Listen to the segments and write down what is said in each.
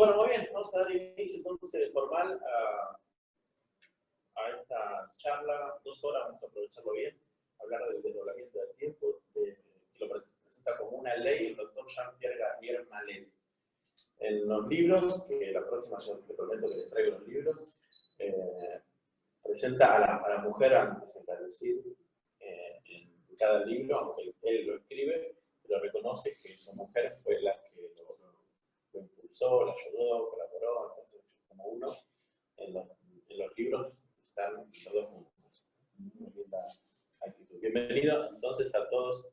Bueno, muy bien, vamos a dar inicio entonces formal a esta charla, 2 horas, vamos a aprovecharlo bien, hablar del desdoblamiento del tiempo, que lo presenta como una ley el doctor Jean-Pierre Garnier Mallet. En los libros, que la próxima yo te prometo que les traigo los libros, presenta a la mujer antes, es decir, en cada libro, aunque él lo escribe, pero reconoce que su mujer fue la que lo impulsó, lo ayudó, colaboró, entonces como uno, en los libros están los dos juntos. Muy linda actitud. Bienvenido entonces a todos.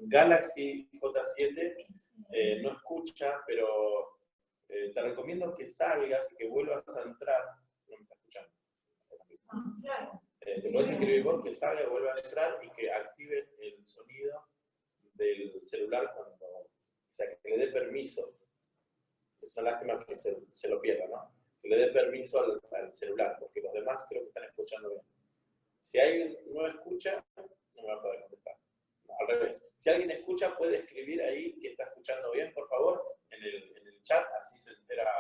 Galaxy J7 no escucha, pero te recomiendo que salgas y que vuelvas a entrar. No me está escuchando. Claro. Te puedes escribir vos, que salga, vuelva a entrar y que active el sonido del celular cuando, o sea, que le dé permiso. Es una lástima que se lo pierda, ¿no? Que le dé permiso al celular, porque los demás creo que están escuchando bien. Si alguien no escucha, no me va a poder contestar. No, al revés. Si alguien escucha, puede escribir ahí que está escuchando bien, por favor, en el chat, así se entera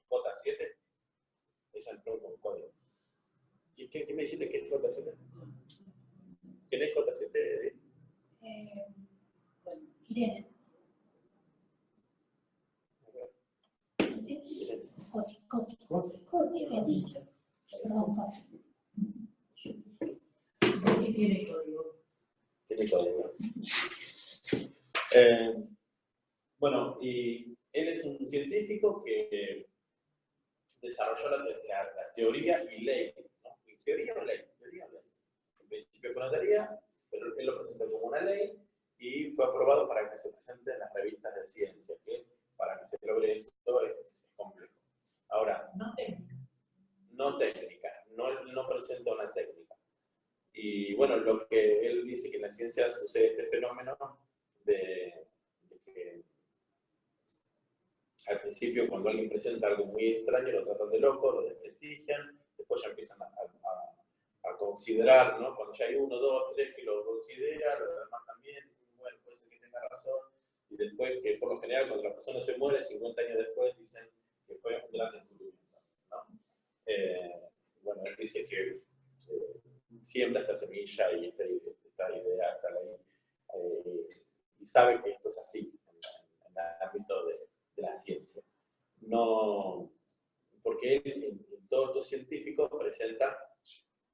J7. Ella entró con código. ¿Qué me dijiste que es J7? ¿Quién es J7? Irene. Coti me ha dicho. Perdón, Coti. ¿Qué tiene código? Tiene código. Bueno, y él es un científico que desarrolló la teoría y ley, ¿no? ¿Teoría o ley? Teoría o ley. En principio fue una teoría, pero él lo presentó como una ley y fue aprobado para que se presente en las revistas de ciencia, que para que se logre esto es complejo. Ahora, No técnica. No técnica, no presenta una técnica. Y bueno, lo que él dice que en la ciencia sucede este fenómeno de que al principio cuando alguien presenta algo muy extraño lo tratan de loco, lo desprestigian, después ya empiezan a considerar, ¿no? Cuando ya hay 1, 2, 3 que lo considera, los demás también, bueno, puede ser que tenga razón, y después que por lo general cuando la persona se muere, 50 años después dicen que fue un gran descubrimiento, ¿no? Bueno, él dice que siembra esta semilla y esta idea está ahí, y sabe que esto es así en el ámbito de la ciencia. No, porque él, en todos estos científicos, presenta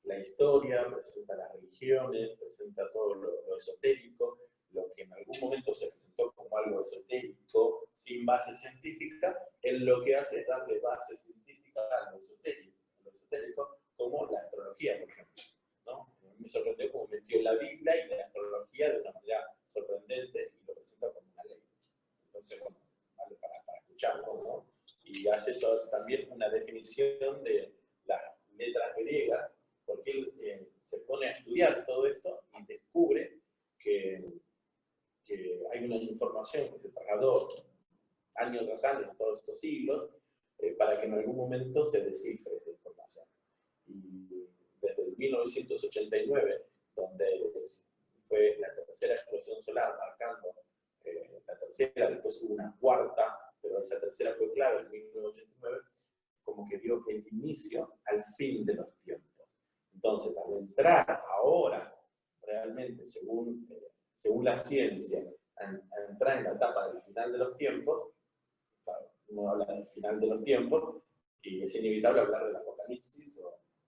la historia, presenta las religiones, presenta todo lo esotérico, lo que en algún momento se presentó como algo esotérico, sin base científica, él lo que hace es darle base científica a lo esotérico, como la astrología, por ejemplo, ¿no? Me sorprendió cómo metió la Biblia y la astrología de una manera sorprendente y lo presenta como una ley. Entonces, bueno, vale para escucharlo, ¿no? Y hace también una definición de las letras griegas, porque él se pone a estudiar todo esto y descubre que hay una información que se trasladó año tras año en todos estos siglos para que en algún momento se descifre esta información. Y desde el 1989, donde fue la tercera explosión solar, marcando la tercera, después hubo una cuarta, pero esa tercera fue clave en 1989, como que dio el inicio al fin de los tiempos. Entonces, al entrar ahora, realmente, según la ciencia, a entrar en la etapa del final de los tiempos, claro, uno habla del final de los tiempos, y es inevitable hablar del apocalipsis,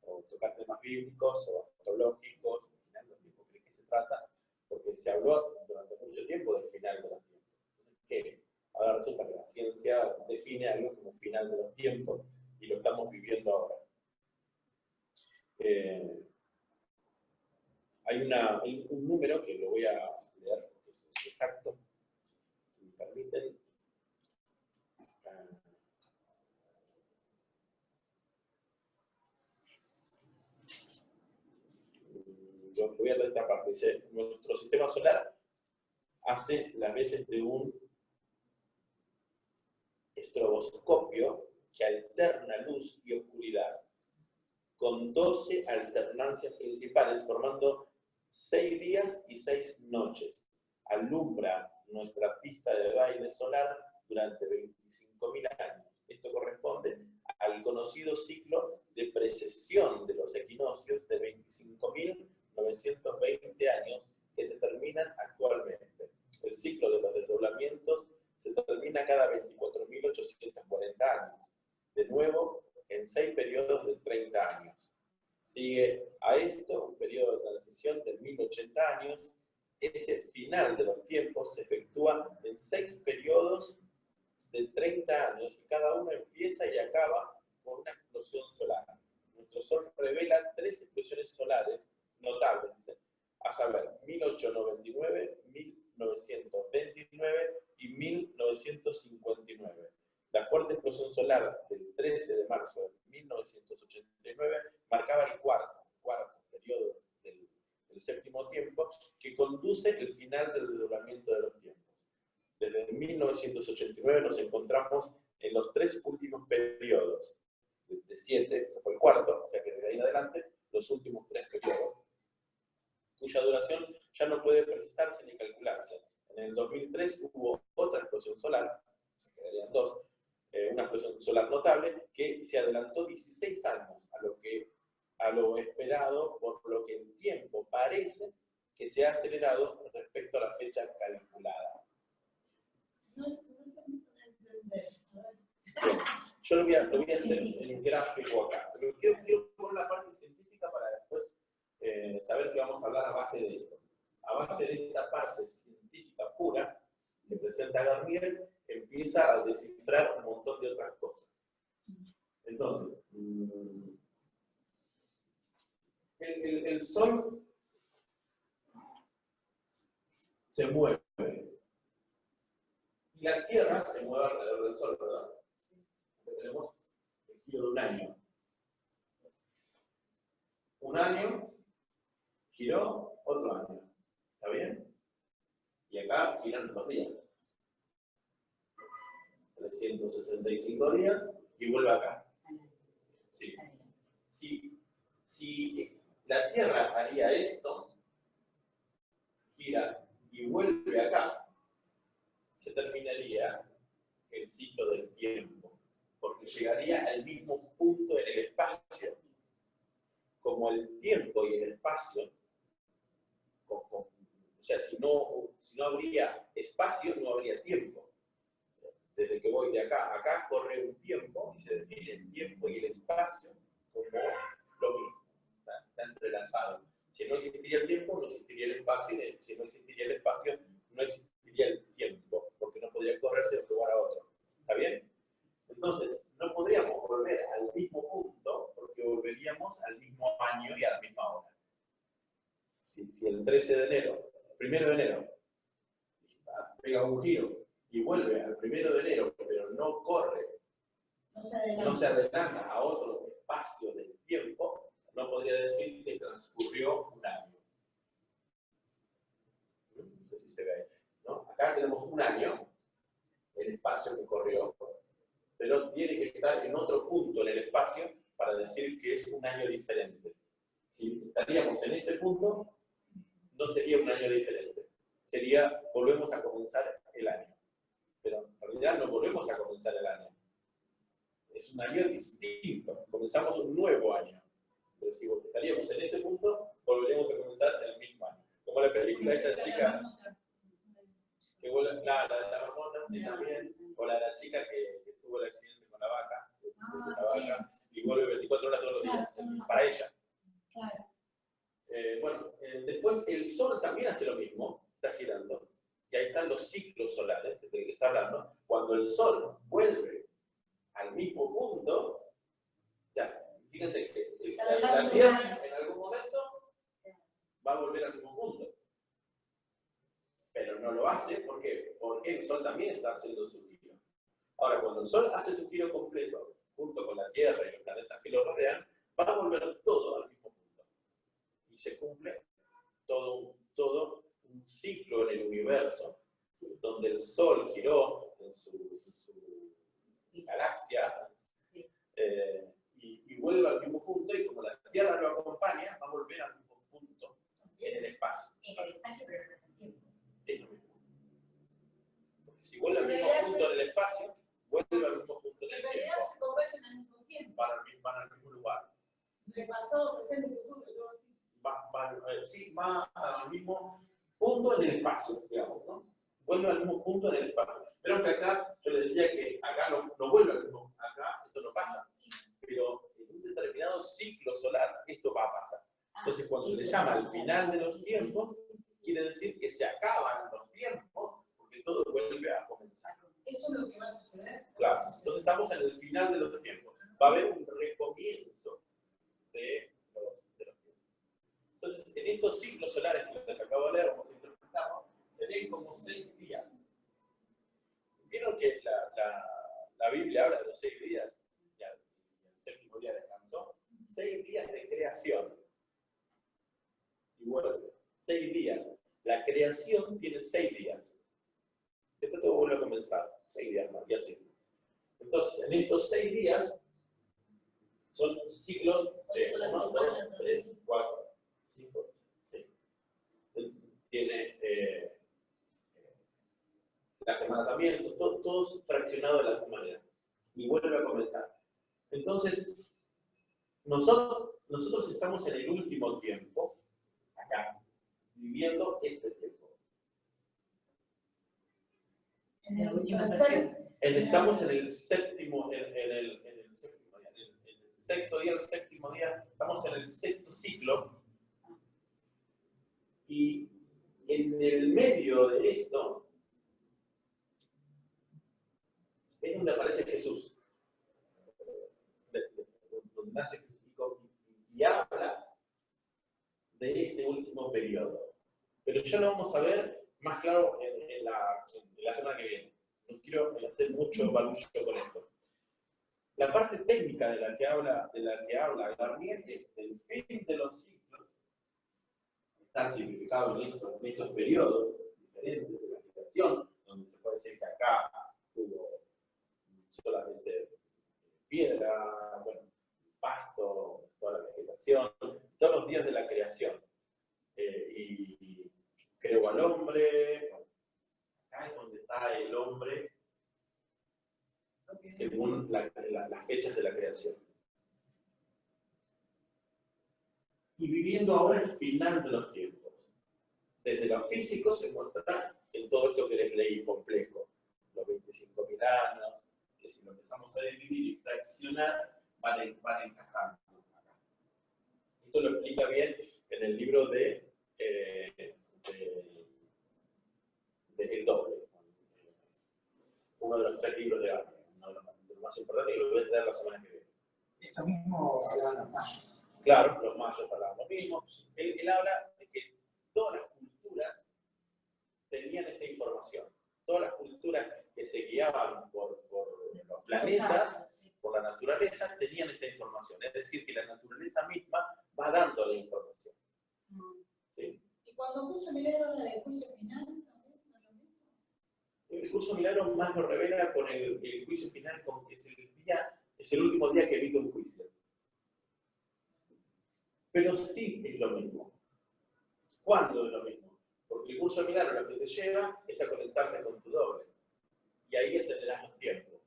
o tocar temas bíblicos, o astrológicos, al final de los tiempos. ¿De qué se trata? Porque se habló durante mucho tiempo del final de los tiempos. Entonces, ¿qué es? Ahora resulta que la ciencia define algo como final de los tiempos, y lo estamos viviendo ahora. Hay un número que lo voy a leer porque es exacto, si me permiten. Yo voy a leer esta parte. Dice: nuestro sistema solar hace las veces de un estroboscopio que alterna luz y oscuridad, con 12 alternancias principales, formando 6 días y 6 noches. Alumbra nuestra pista de baile solar durante 25.000 años. Esto corresponde al conocido ciclo de precesión de los equinoccios de 25.920 años que se terminan actualmente. El ciclo de los desdoblamientos se termina cada 24.840 años, de nuevo en 6 periodos de 30 años. Sigue a esto un periodo de transición de 1080 años. Ese final de los tiempos se efectúa en 6 periodos de 30 años y cada uno empieza y acaba con una explosión solar. Nuestro Sol revela 3 explosiones solares notables, a saber, 1899, 1929 y 1959. La fuerte explosión solar del 13 de marzo de 1989 marcaba el cuarto periodo del séptimo tiempo, que conduce el final del desdoblamiento de los tiempos. Desde 1989 nos encontramos en los 3 últimos periodos, de 7, ese fue el cuarto, o sea que desde ahí en adelante, los últimos 3 periodos, cuya duración ya no puede precisarse ni calcularse. En el 2003 hubo otra explosión solar, se quedarían 2, una explosión solar notable, que se adelantó 16 años a lo esperado, por lo que el tiempo parece que se ha acelerado respecto a la fecha calculada. Bien, yo lo voy a hacer en gráfico acá, pero quiero poner la parte científica para después saber que vamos a hablar a base de esto. A base de esta parte científica pura que presenta Garnier, empieza a descifrar un montón de otras cosas. Entonces, el Sol se mueve. Y la Tierra se mueve alrededor del Sol, ¿verdad? Tenemos el giro de un año. Un año giró, otro año. ¿Está bien? Y acá giran los días. 365 días y vuelve acá. Sí. Si la Tierra haría esto, gira y vuelve acá, se terminaría el ciclo del tiempo, porque llegaría al mismo punto en el espacio. Como el tiempo y el espacio, o sea, si no habría espacio, no habría tiempo. Desde que voy de acá a acá, corre un tiempo y se define el tiempo y el espacio como lo mismo. Está entrelazado. Si no existiría el tiempo, no existiría el espacio, y si no existiría el espacio, no existiría el tiempo, porque no podría correr de un lugar a otro. ¿Está bien? Entonces, no podríamos volver al mismo punto, porque volveríamos al mismo año y a la misma hora. Si el 13 de enero, el 1 de enero, pega un giro y vuelve al 1 de enero, pero no corre, no se adelanta a otro espacio del tiempo, no podría decir que transcurrió un año. No sé si se ve ahí, ¿no? Acá tenemos un año, el espacio que corrió, pero tiene que estar en otro punto en el espacio para decir que es un año diferente. Si estaríamos en este punto, no sería un año diferente. Sería, volvemos a comenzar el año. Pero en realidad no volvemos a comenzar el año. Es un año distinto. Comenzamos un nuevo año. Pero si estaríamos en este punto, volveremos a comenzar el mismo año. Como la película de esta chica que vuelve, la marmota, sí, también, o la chica que tuvo el accidente con la vaca, y vuelve 24 horas todos los días, para ella. Claro. Bueno, después el Sol también hace lo mismo, está girando, y ahí están los ciclos solares, de que está hablando. Cuando el Sol vuelve al mismo punto, o sea, fíjense que la Tierra en algún momento va a volver al mismo punto. Pero no lo hace, ¿por qué? Porque el Sol también está haciendo su giro. Ahora, cuando el Sol hace su giro completo, junto con la Tierra y los planetas que lo rodean, va a volver todo al mismo punto. Y se cumple todo un ciclo en el universo, donde el Sol giró en su galaxia, y vuelve al mismo punto, y como la Tierra lo acompaña, va a volver al mismo punto en el espacio. En el espacio, pero no en el tiempo. Es lo mismo. Entre pasado, presente y futuro, yo así. Va al mismo punto en el espacio, digamos, ¿no? Vuelve al mismo punto en el espacio. Pero que acá, yo le decía que acá no vuelve al mismo, acá esto no pasa. Pero en un determinado ciclo solar, esto va a pasar. Entonces, cuando se le llama el final de los tiempos, quiere decir que se acaban los tiempos, porque todo vuelve a comenzar. ¿Eso es lo que va a suceder? Claro, entonces estamos en el final de los tiempos. Va a haber un recomienzo de los tiempos. Entonces, en estos ciclos solares que les acabo de leer, como se interpretamos, se ven como 6 días. Vieron que la Biblia habla de los 6 días, y el 7º día descansó. 6 días de creación. Y vuelve. 6 días. La creación tiene 6 días. Después todo vuelve a comenzar. 6 días más, y así. Entonces, en estos 6 días, son ciclos de 1, 2, 3, 4, 5, 6. Tiene la semana también, son todos fraccionados de la misma manera. Y vuelve a comenzar. Entonces, nosotros estamos en el último tiempo, acá, viviendo este tiempo. En el último Estamos en el séptimo, en el séptimo día, en el 6º día, el 7º día, estamos en el 6º ciclo. Y en el medio de esto es donde aparece Jesús. Donde nace Cristo y habla de este último periodo. Pero ya lo vamos a ver más claro en la semana que viene. No quiero hacer mucho barullo con esto. La parte técnica de la que habla Garnier es el fin de los ciclos. Está tipificado en estos periodos diferentes de la creación, donde se puede decir que acá hubo solamente piedra, bueno, pasto, toda la vegetación, todos los días de la creación. Y creó al hombre, bueno, acá es donde está el hombre, según las fechas de la creación. Y viviendo ahora el final de los tiempos. Desde lo físico se muestra en todo esto que les leí complejo. Los 25.000 años, que si lo empezamos a dividir y fraccionar, van encajando. Esto lo explica bien en el libro de El Doble. Uno de los 3 libros de arte. Uno de los más importantes, y lo voy a traer la semana que viene. Esto mismo hablaban los mayas. Claro, los mayas hablaban lo mismo. Él habla de que todas las culturas tenían esta información. Todas las culturas que se guiaban por los planetas, por la naturaleza, tenían esta información. Es decir, que la naturaleza misma va dando la información. ¿Sí? ¿Y cuando puso Milagro habla del juicio final también? El curso Milagro más lo revela con el juicio final, con que es el último día que evita un juicio. Pero sí es lo mismo. ¿Cuándo es lo mismo? Porque el curso de Milagro lo que te lleva es a conectarte con tu doble. Y ahí aceleras los tiempos.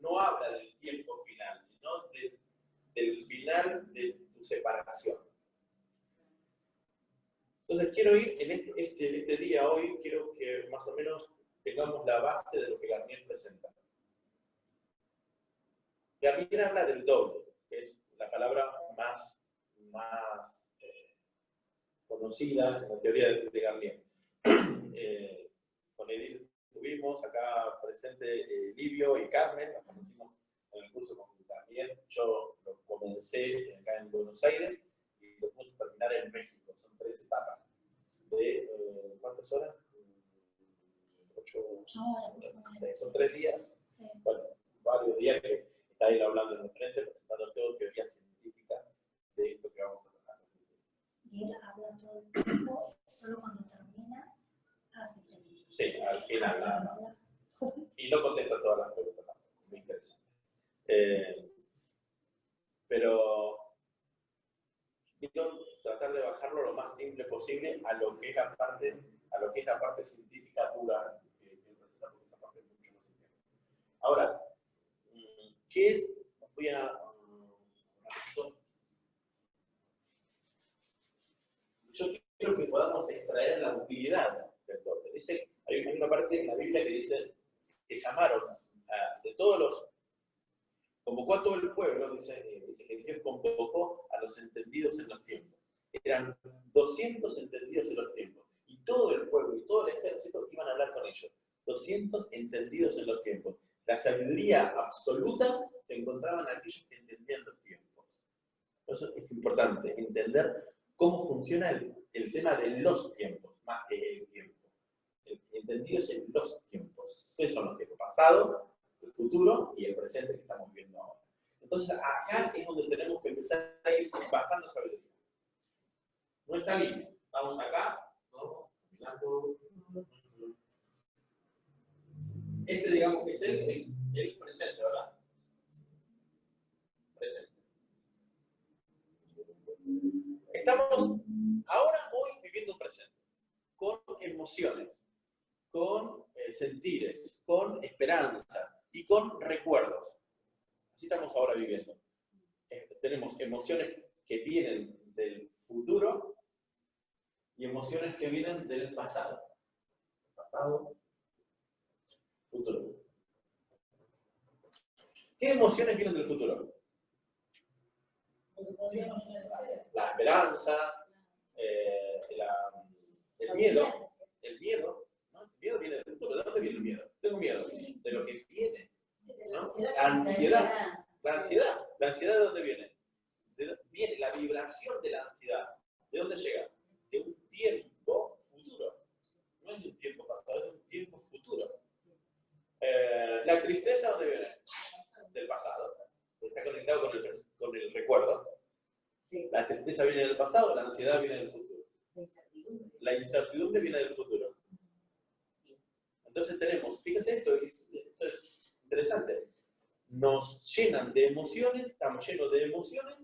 No habla del tiempo final, sino del final de tu separación. Entonces quiero ir en este día hoy, quiero que más o menos tengamos la base de lo que Garnier presenta. Garnier habla del doble, que es la palabra más conocida en la teoría de Garnier. Con Edith tuvimos acá presente Livio y Carmen, nos conocimos en el curso con Garnier. Yo lo comencé acá en Buenos Aires y lo puse a terminar en México. Son 3 etapas. ¿De cuántas horas? 8 horas. Son 3 días. Sí. Bueno, varios días que está él hablando en el frente, presentando todo teoría científica de esto que vamos a tratar. Y él habla todo el tiempo, solo cuando termina, hace preguntas. Sí, al final nada más. Y no contesta todas las preguntas, es muy interesante. Pero quiero tratar de bajarlo lo más simple posible a lo que es la parte científica dura que presenta, porque esa parte es mucho más simple. Ahora, ¿qué es? Voy a quiero que podamos extraer la utilidad del doble. Dice, hay una parte en la Biblia que dice que llamaron de todos los, convocó a todo el pueblo, dice que Dios convocó a los entendidos en los tiempos. Eran 200 entendidos en los tiempos. Y todo el pueblo y todo el ejército iban a hablar con ellos. 200 entendidos en los tiempos. La sabiduría absoluta se encontraba en aquellos que entendían los tiempos. Eso es importante, entender cómo funciona el tema de los tiempos, más que el tiempo. Entendidos en los tiempos. ¿Qué son los tiempos? Pasado, el futuro y el presente que estamos viendo ahora. Entonces, acá es donde tenemos que empezar a ir bajando sabiduría. Nuestra línea. Vamos acá, ¿no? Mirando. Este, digamos que es el presente, ¿verdad? Presente. Estamos ahora, hoy, viviendo un presente. Con emociones, con sentires, con esperanza y con recuerdos. Así estamos ahora viviendo. Tenemos emociones que vienen del futuro y emociones que vienen del pasado. Pasado, futuro. ¿Qué emociones vienen del futuro? La esperanza, el miedo. El miedo, ¿no? El miedo viene del futuro. ¿De dónde viene el miedo? Tengo miedo de lo que viene, ¿no? La ansiedad. La ansiedad. ¿La ansiedad de dónde viene? Viene la vibración de la ansiedad. ¿De dónde llega? De un tiempo futuro. No es de un tiempo pasado, es de un tiempo futuro. La tristeza, ¿dónde viene? Del pasado. Está conectado con el recuerdo. La tristeza viene del pasado, la ansiedad viene del futuro. La incertidumbre viene del futuro. Entonces tenemos, fíjense esto es interesante. Nos llenan de emociones, estamos llenos de emociones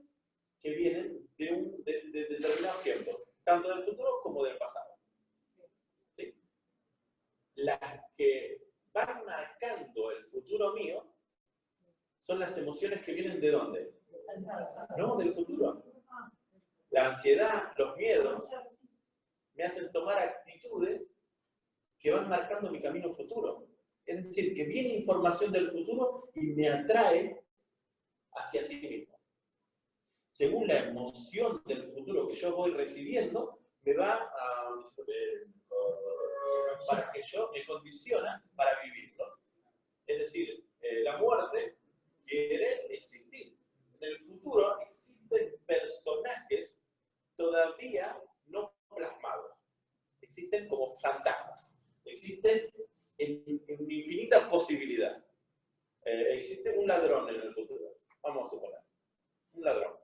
que vienen de determinados tiempos, tanto del futuro como del pasado. ¿Sí? Las que van marcando el futuro mío son las emociones que vienen ¿de dónde? No, del futuro. La ansiedad, los miedos, me hacen tomar actitudes que van marcando mi camino futuro. Es decir, que viene información del futuro y me atrae hacia sí mismo. Según la emoción del futuro que yo voy recibiendo, me va para que yo me condiciona para vivirlo. Es decir, la muerte quiere existir. En el futuro existen personajes todavía no plasmados. Existen como fantasmas. Existen en infinitas posibilidades. Existe un ladrón en el futuro. Vamos a suponer. Un ladrón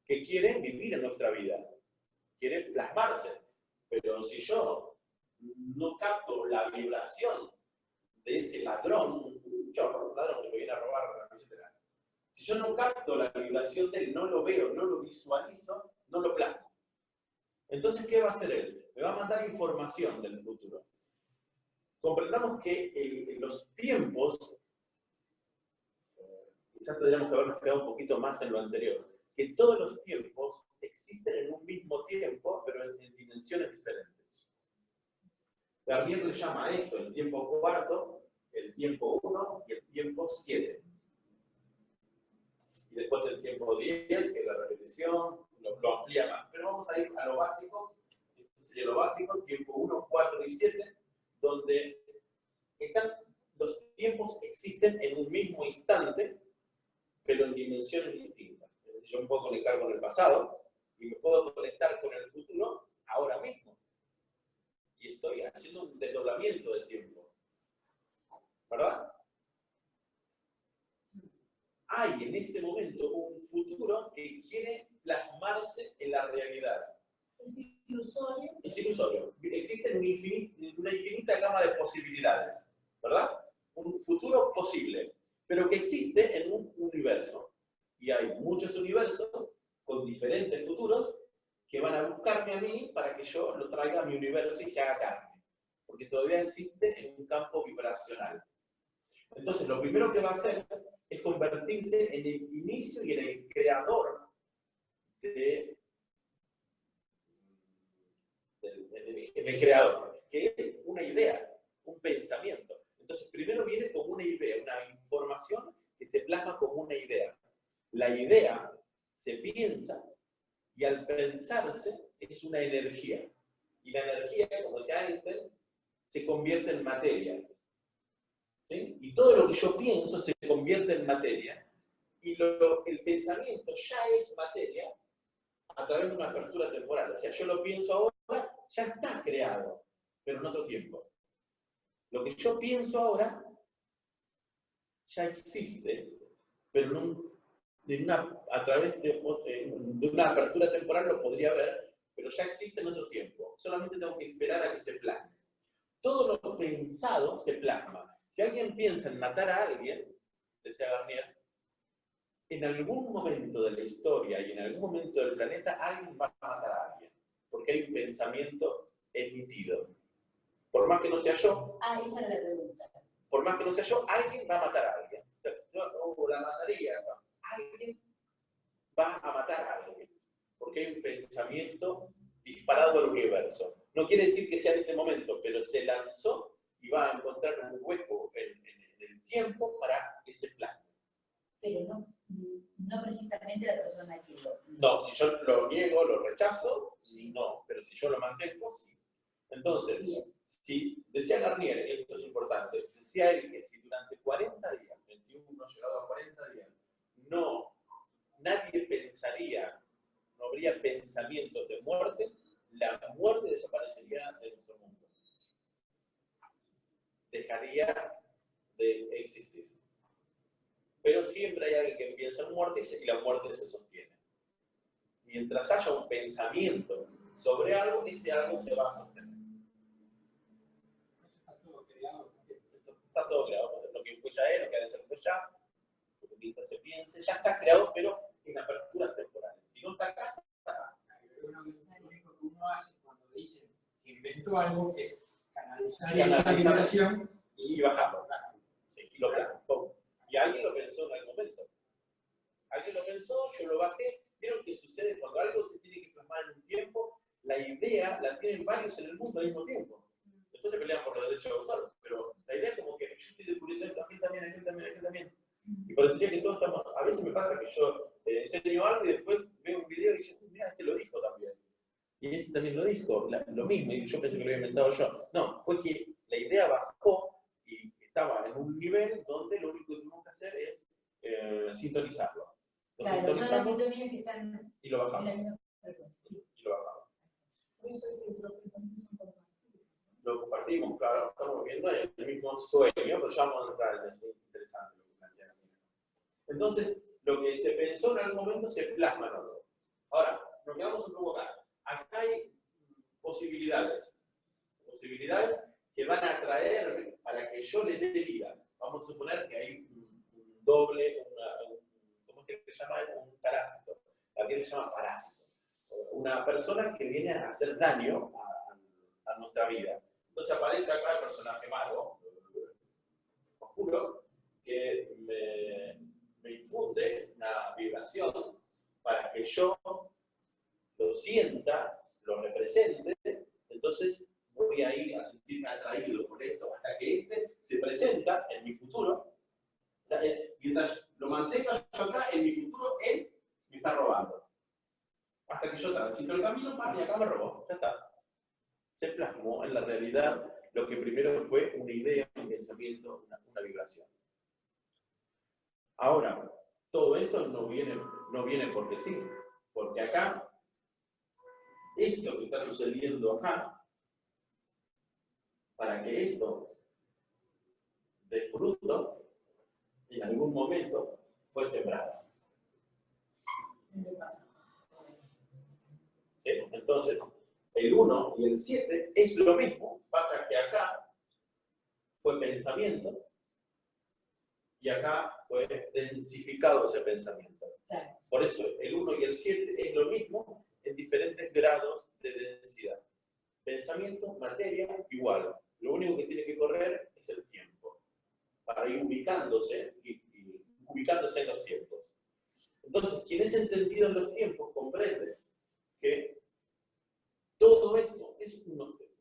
que quiere vivir en nuestra vida. Quiere plasmarse. Pero si yo no capto la vibración de ese ladrón, un chorro, un ladrón que me viene a robar la billetera. Si yo no capto la vibración de él, no lo veo, no lo visualizo, no lo plasmo. Entonces, ¿qué va a hacer él? Me va a mandar información del futuro. Comprendamos que en los tiempos, quizás tendríamos que habernos quedado un poquito más en lo anterior, que todos los tiempos existen en un mismo tiempo, pero en dimensiones diferentes. Garnier le llama a esto el tiempo cuarto, el tiempo 1 y el tiempo 7. Y después el tiempo 10, que es la repetición, lo amplía más. Pero vamos a ir a lo básico. Esto sería lo básico, tiempo 1, 4 y 7, donde los tiempos existen en un mismo instante, pero en dimensiones distintas. Es decir, yo me puedo conectar con el pasado y me puedo conectar con el futuro ahora mismo. Y estoy haciendo un desdoblamiento del tiempo. ¿Verdad? Hay en este momento un futuro que quiere plasmarse en la realidad. Es ilusorio. Es ilusorio. Existe una infinita gama de posibilidades, ¿verdad? Un futuro posible, pero que existe en un universo. Y hay muchos universos con diferentes futuros que van a buscarme a mí para que yo lo traiga a mi universo y se haga carne. Porque todavía existe en un campo vibracional. Entonces, lo primero que va a hacer es convertirse en el inicio y en el creador de el creador, que es una idea, un pensamiento. Entonces, primero viene como una idea, una información que se plasma como una idea. La idea se piensa y al pensarse es una energía. Y la energía, como decía Einstein, se convierte en materia. ¿Sí? Y todo lo que yo pienso se convierte en materia. Y el pensamiento ya es materia a través de una apertura temporal. O sea, yo lo pienso ahora, ya está creado, pero en otro tiempo. Lo que yo pienso ahora ya existe, pero a través de una apertura temporal lo podría ver, pero ya existe en otro tiempo. Solamente tengo que esperar a que se plasme. Todo lo pensado se plasma. Si alguien piensa en matar a alguien, decía Garnier, en algún momento de la historia y en algún momento del planeta alguien va a matar a alguien, porque hay un pensamiento emitido. Por más que no sea yo, Esa era la pregunta. por más que no sea yo, alguien va a matar a alguien. O la mataría, ¿no? Alguien va a matar a alguien, porque hay un pensamiento disparado al universo. No quiere decir que sea en este momento, pero se lanzó y va a encontrar un hueco en el tiempo para que se plasme. Pero no precisamente la persona que lo... No, si yo lo niego, lo rechazo, no, pero si yo lo mantengo, sí. Entonces, si decía Garnier, esto es importante, decía él que si durante 40 días, 21 llegado a 40 días, nadie pensaría, no habría pensamientos de muerte, la muerte desaparecería de nuestro mundo. Dejaría de existir. Pero siempre hay alguien que piensa en muerte y la muerte se sostiene. Mientras haya un pensamiento sobre algo, ese algo se va a sostener. Está todo creado. Lo que fue ya es, lo que ha de ser fue ya, lo que mientras se piense, ya está creado, pero en aperturas temporales. Si no está acá, está acá. Lo único que uno hace cuando dicen que inventó algo es canalizar Canalizar esa vibración y bajarlo. Sí, y lo plasmó. Y alguien lo pensó en algún momento. Alguien lo pensó, yo lo bajé. ¿Vieron qué sucede cuando algo se tiene que plasmar en un tiempo? La idea la tienen varios en el mundo al mismo tiempo. Después se pelean por los derechos de autor, pero la idea es como que yo estoy descubriendo esto, aquí también, aquí también, aquí también. Y parecería que todos estamos. A veces me pasa que yo enseño algo y después veo un video y digo, mira, este lo dijo también. Y este también lo dijo, lo mismo, y yo pensé que lo había inventado yo. No, fue que la idea bajó y estaba en un nivel donde lo único que tenemos que hacer es sintonizarlo. Lo Claro, son las sintonizamos sintonías que están y lo bajamos. en la misma frecuencia. Y lo bajamos. Por eso es eso, los pensamientos son compartidos. Lo compartimos, claro, estamos viendo el mismo sueño, pero ya vamos a entrar en eso, es interesante lo que plantean aquí. Entonces, lo que se pensó en algún momento se plasma en otro. Ahora, nos quedamos un poco acá. Acá hay posibilidades que van a atraer para que yo le dé vida. Vamos a suponer que hay un doble, ¿cómo es que se llama? Un parásito. También se llama parásito. Una persona que viene a hacer daño a nuestra vida. Entonces aparece acá el personaje malo, oscuro, que me infunde una vibración para que yo lo sienta, lo represente, entonces voy a ir a sentirme atraído por esto hasta que este se presenta en mi futuro. Mientras lo mantenga yo acá, en mi futuro él me está robando. Hasta que yo transito el camino, y acá me robó, ya está. Se plasmó en la realidad lo que primero fue una idea, un pensamiento, una vibración. Ahora, todo esto no viene porque sí, porque acá, esto que está sucediendo acá, para que esto dé fruto, en algún momento fue sembrado. ¿Sí? Entonces, el 1 y el 7 es lo mismo, pasa que acá fue pensamiento y acá fue densificado ese pensamiento. Claro. Por eso el 1 y el 7 es lo mismo en diferentes grados de densidad. Pensamiento, materia, igual. Lo único que tiene que correr es el tiempo, para ir ubicándose y ubicándose en los tiempos. Entonces, quien es entendido en los tiempos comprende que todo esto es un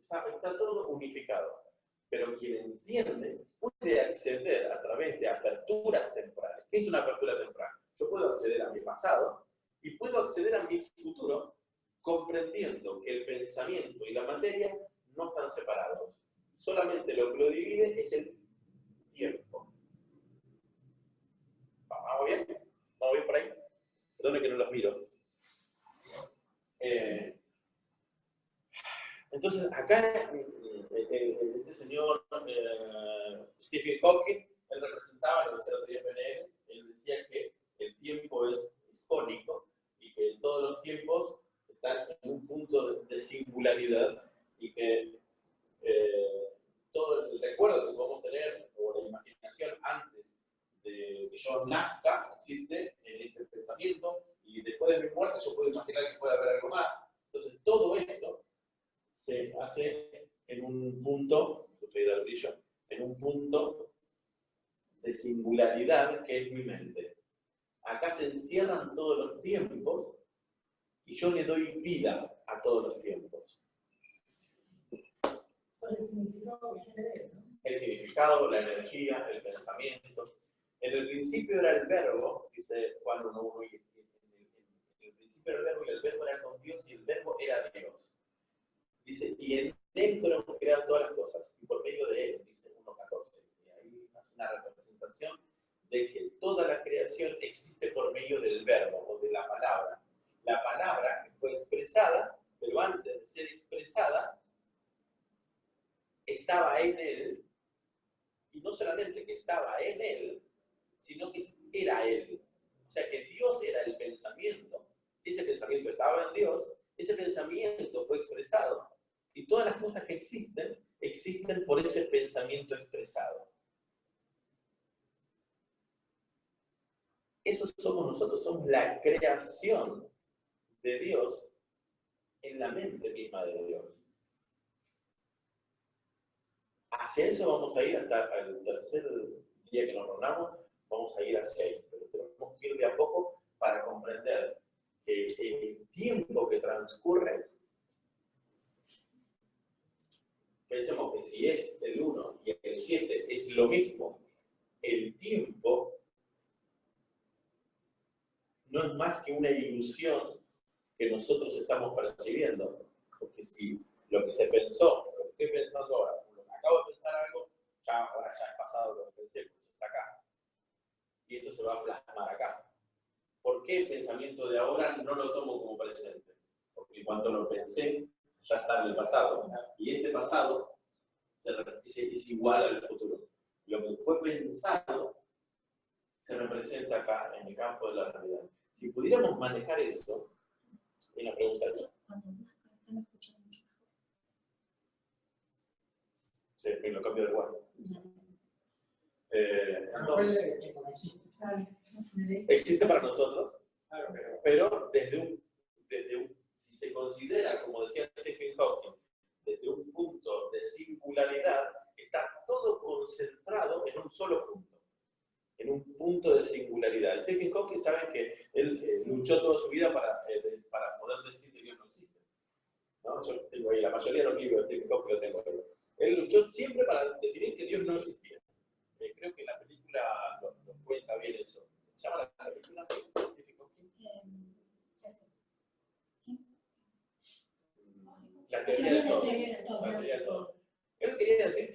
Está todo unificado. Pero quien entiende puede acceder a través de aperturas temporales. ¿Qué es una apertura temporal? Yo puedo acceder a mi pasado y puedo acceder a mi futuro comprendiendo que el pensamiento y la materia no están separados. Solamente lo que lo divide es el tiempo. ¿Vamos bien? ¿Vamos bien por ahí? Perdone que no los miro. Entonces, acá, este señor Stephen Hawking, él representaba lo que era el PNL, él decía que el tiempo es cónico y que todos los tiempos están en un punto de singularidad y que todo el recuerdo que podemos tener o la imaginación antes de que yo nazca existe en este pensamiento y después de mi muerte yo puedo imaginar que puede haber algo más. Entonces, todo esto se hace en un punto, en un punto de singularidad que es mi mente. Acá se encierran todos los tiempos y yo le doy vida a todos los tiempos. Por el significado que tiene de eso. El significado, la energía, el pensamiento. En el principio era el verbo, dice Juan 1:1, y en el principio era el verbo y el verbo era con Dios y el verbo era Dios. Dice, y en él fueron creadas todas las cosas, y por medio de él, dice 1:14. Y ahí es una representación de que toda la creación existe por medio del verbo o de la palabra. La palabra que fue expresada, pero antes de ser expresada, estaba en él, y no solamente que estaba en él, sino que era él. O sea que Dios era el pensamiento, ese pensamiento estaba en Dios, ese pensamiento fue expresado. Y todas las cosas que existen, existen por ese pensamiento expresado. Eso somos nosotros, somos la creación de Dios en la mente misma de Dios. Hacia eso vamos a ir hasta el tercer día que nos reunamos, vamos a ir hacia ahí. Pero tenemos que ir de a poco para comprender que el tiempo que transcurre, pensemos que si es el 1 y el 7 es lo mismo, el tiempo no es más que una ilusión que nosotros estamos percibiendo. Porque si lo que se pensó, lo que estoy pensando ahora, acabo de pensar algo, ahora ya es pasado lo que pensé, pues está acá. Y esto se va a plasmar acá. ¿Por qué el pensamiento de ahora no lo tomo como presente? Porque cuando lo pensé, ya está en el pasado. Y este pasado es igual al futuro. Lo que fue pensado se representa acá, en el campo de la realidad. Si pudiéramos manejar esto, es la pregunta. Cuando me escuchan mucho mejor. Sí, me lo cambio de lugar. El tiempo no existe. Existe para nosotros, pero si se considera, como decía Stephen Hawking, desde un punto de singularidad, está todo concentrado en un solo punto, en un punto de singularidad. Stephen Hawking sabe que él luchó toda su vida para poder decir que Dios no existe. ¿No? Yo tengo ahí la mayoría de los libros de Stephen Hawking, lo tengo ahí. Él luchó siempre para definir que Dios no existía. Creo que la película lo cuenta bien eso. ¿Se llama la película de Stephen Hawking? La teoría de todo. La teoría de todo. Él quería decir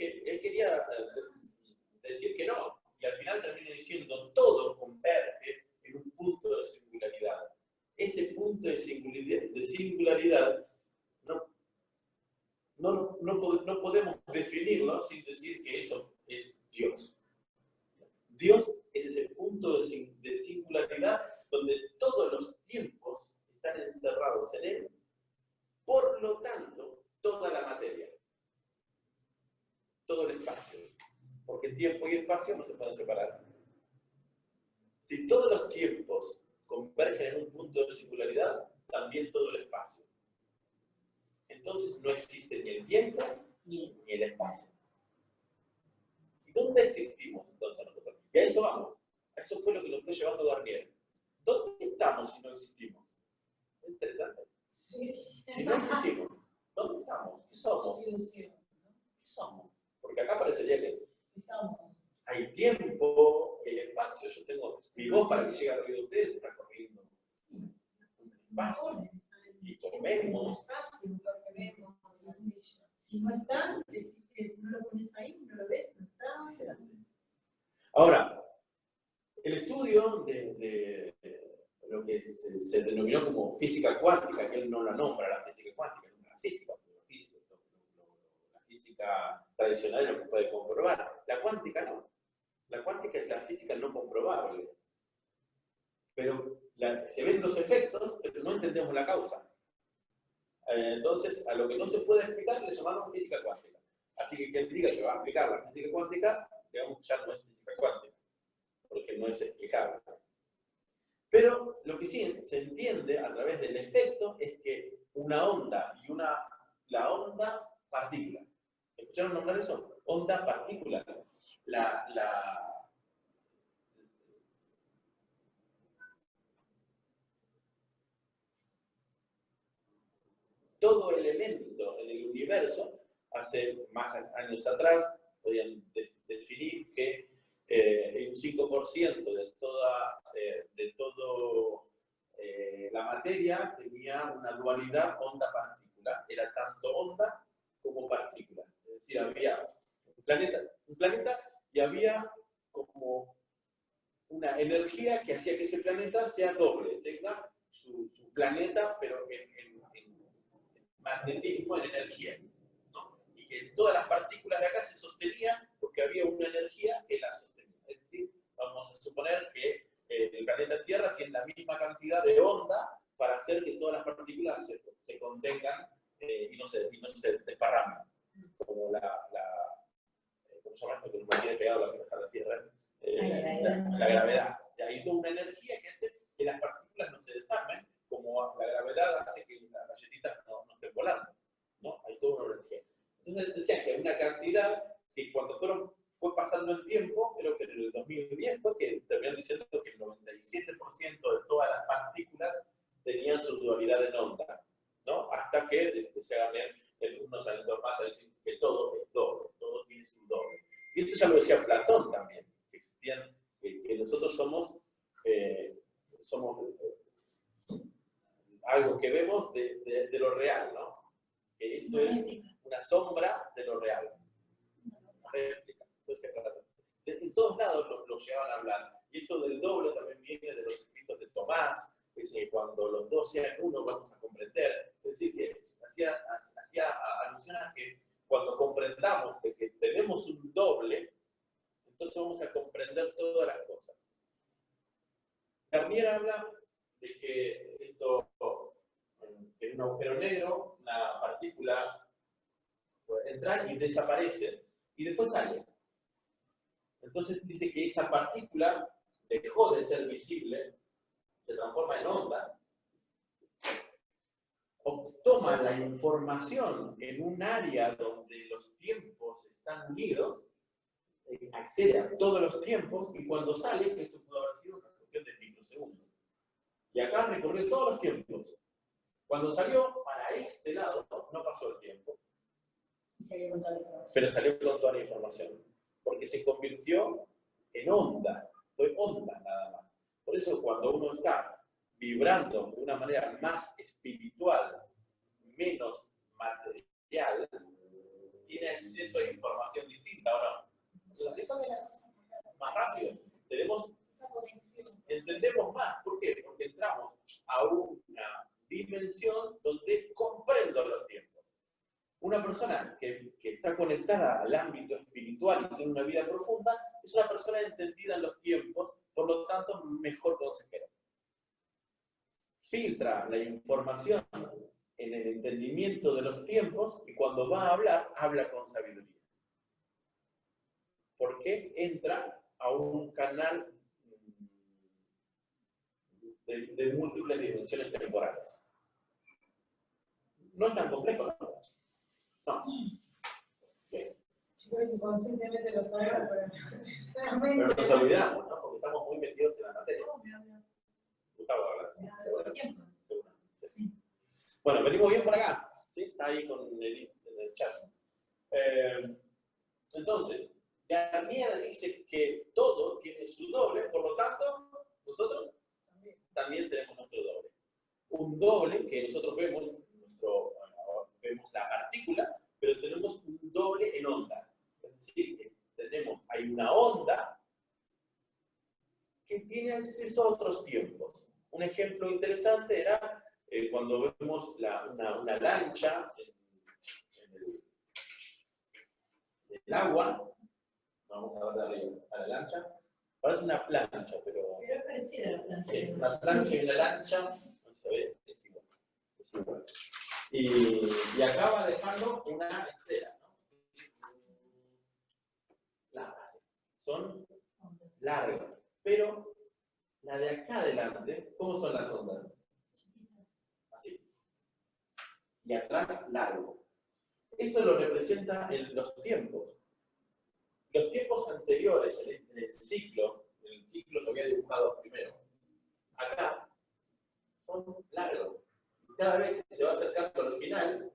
que no, y al final termina diciendo todo converge en un punto de singularidad. Ese punto de singularidad no podemos definirlo sin decir que eso es Dios. Dios es ese punto de singularidad donde todos los tiempos están encerrados en él, por lo tanto, toda la materia, todo el espacio, porque tiempo y espacio no se pueden separar. Si todos los tiempos convergen en un punto de singularidad, también todo el espacio. Entonces no existe ni el tiempo ni el espacio. ¿Y dónde existimos entonces nosotros? Y a eso vamos. A eso fue lo que nos fue llevando Garnier. ¿Dónde estamos si no existimos? Es interesante. Sí. Si no existimos, ¿Dónde estamos? ¿Qué somos? Ilusión, ¿no? ¿Qué somos? Porque acá parecería que Estamos. hay tiempo, el espacio. Yo tengo mi voz para que llegue arriba de ustedes, está corriendo un espacio. Y comemos. Si no están, si no lo pones ahí, no lo ves, no está. Ahora, el estudio de lo que se denominó como física cuántica, que él no la nombra la física cuántica, es la física, la física tradicional es lo que puede comprobar. La cuántica no. La cuántica es la física no comprobable. Pero se ven los efectos, pero no entendemos la causa. Entonces, a lo que no se puede explicar le llamaron física cuántica. Así que quien diga que va a explicar la física cuántica, digamos, ya no es física cuántica, porque no es explicable. Pero lo que sí se entiende a través del efecto es que una onda y la onda partícula. ¿Escucharon nombrar eso? Onda partícula. Todo elemento en el universo, hace más años atrás, podían definir que un 5% de toda la materia tenía una dualidad onda-partícula. Era tanto onda como partícula. Es decir, había un planeta y había como una energía que hacía que ese planeta sea doble, tenga su planeta, pero en magnetismo, en energía, ¿no? Y que todas las partículas de acá se sostenían porque había una energía que las sostenía. Es decir, vamos a suponer que el planeta Tierra tiene la misma cantidad de onda para hacer que todas las partículas se contengan y no se desparramen. Como ¿cómo se llama esto que nos mantiene pegado a la Tierra? La gravedad. Hay toda una energía que hace que las partículas no se desarmen, como la gravedad hace que las galletitas no estén volando, ¿no? Hay toda una energía. Entonces decían que hay una cantidad que cuando fue pasando el tiempo, creo que en el 2010 fue que terminaron diciendo que el 97% de todas las partículas tenían su dualidad en onda, ¿no? Hasta que se hagan unos años más a decir que todo es doble, todo tiene su doble. Y esto ya lo decía Platón también, que existían, que nosotros somos algo que vemos de lo real, ¿no? Que esto es una sombra de lo real. Una réplica. Entonces, en todos lados lo llevaban a hablar. Y esto del doble también viene de los escritos de Tomás, que dice que cuando los dos sean uno vamos a comprender. Es decir, que hacía alusión a que cuando comprendamos de que tenemos un doble, entonces vamos a comprender todas las cosas. Garnier habla de que esto es un agujero negro, una partícula puede entrar y desaparece, y después sale. Entonces dice que esa partícula dejó de ser visible, se transforma en onda, toma la información en un área donde los tiempos están unidos, accede a todos los tiempos, y cuando sale, que esto pudo haber sido una cuestión de microsegundos. Y acá recorrió todos los tiempos. Cuando salió para este lado, no pasó el tiempo. Pero salió con toda la información. Porque se convirtió en onda. Fue onda nada más. Por eso cuando uno está vibrando de una manera más espiritual, menos material, tiene acceso a información distinta, ¿o no? Entonces, más rápido. Tenemos esa conexión. Entendemos más. ¿Por qué? Porque entramos a una dimensión donde comprendo los tiempos. Una persona que está conectada al ámbito espiritual y tiene una vida profunda es una persona entendida en los tiempos, por lo tanto, mejor consejero. Filtra la información en el entendimiento de los tiempos y cuando va a hablar, habla con sabiduría. Porque entra a un canal de múltiples dimensiones temporales. No es tan complejo, ¿no? No. Bien. Yo creo que conscientemente lo sabemos, pero nos olvidamos, ¿no? Porque estamos muy metidos en la materia. Gustavo, ¿verdad? Seguramente. Bueno, venimos bien por acá. ¿Sí? Está ahí en el chat. Entonces, Garnier dice que todo tiene su doble, por lo tanto, nosotros también tenemos nuestro doble. Un doble que nosotros vemos, vemos la partícula, pero tenemos un doble en onda. Es decir, que hay una onda que tiene acceso a otros tiempos. Un ejemplo interesante era cuando vemos una lancha en el agua. Vamos a ver de arriba a la lancha. Parece una plancha, pero es parecida a la plancha. sí, una plancha y una lancha, no se ve, es igual. Es igual. Y acá va dejando una esfera, ¿no? Son largas, pero la de acá adelante, ¿cómo son las ondas? Así. Y atrás, largo. Esto lo representa en los tiempos. Los tiempos anteriores, en el ciclo que había dibujado primero, acá, son largos. Cada vez que se va acercando al final,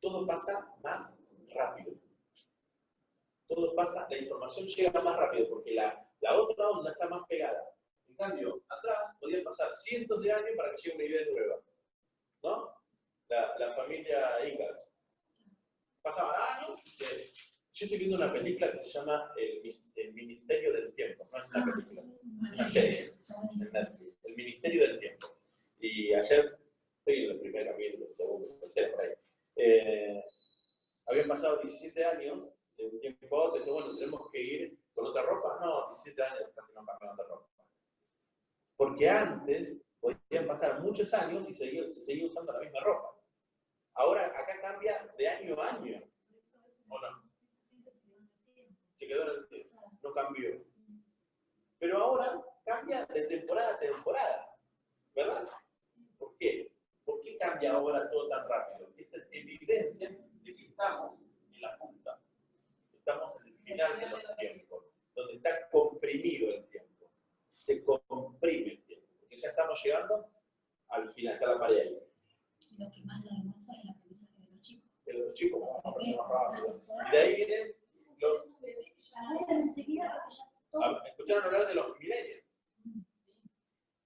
todo pasa más rápido. Todo pasa, la información llega más rápido, porque la otra onda está más pegada. En cambio, atrás podían pasar cientos de años para que llegue una idea nueva. ¿No? La familia Ingalls. Pasaban años. Yo estoy viendo una película que se llama El Ministerio del Tiempo. No es una película, es una serie. El Ministerio del Tiempo. Y ayer, estoy en el primer capítulo, el segundo, el tercero, por ahí. Habían pasado 17 años de un tiempo a otro. Y bueno, tenemos que ir con otra ropa. No, 17 años casi no cambian otra ropa. Porque antes podían pasar muchos años y se seguía usando la misma ropa. Ahora acá cambia de año a año. ¿O no? Se quedó en el tiempo, no cambió. Pero ahora cambia de temporada a temporada, ¿verdad? ¿Por qué? ¿Por qué cambia ahora todo tan rápido? Esta es evidencia de que estamos en la punta. Estamos en el final de los tiempos, donde está comprimido el tiempo. Se comprime el tiempo, porque ya estamos llegando al final, está la pared ahí. Lo que más lo demuestra es el aprendizaje de los chicos. De los chicos vamos a aprender más rápido. Y de ahí vienen los... ¿Escucharon hablar de los millennials?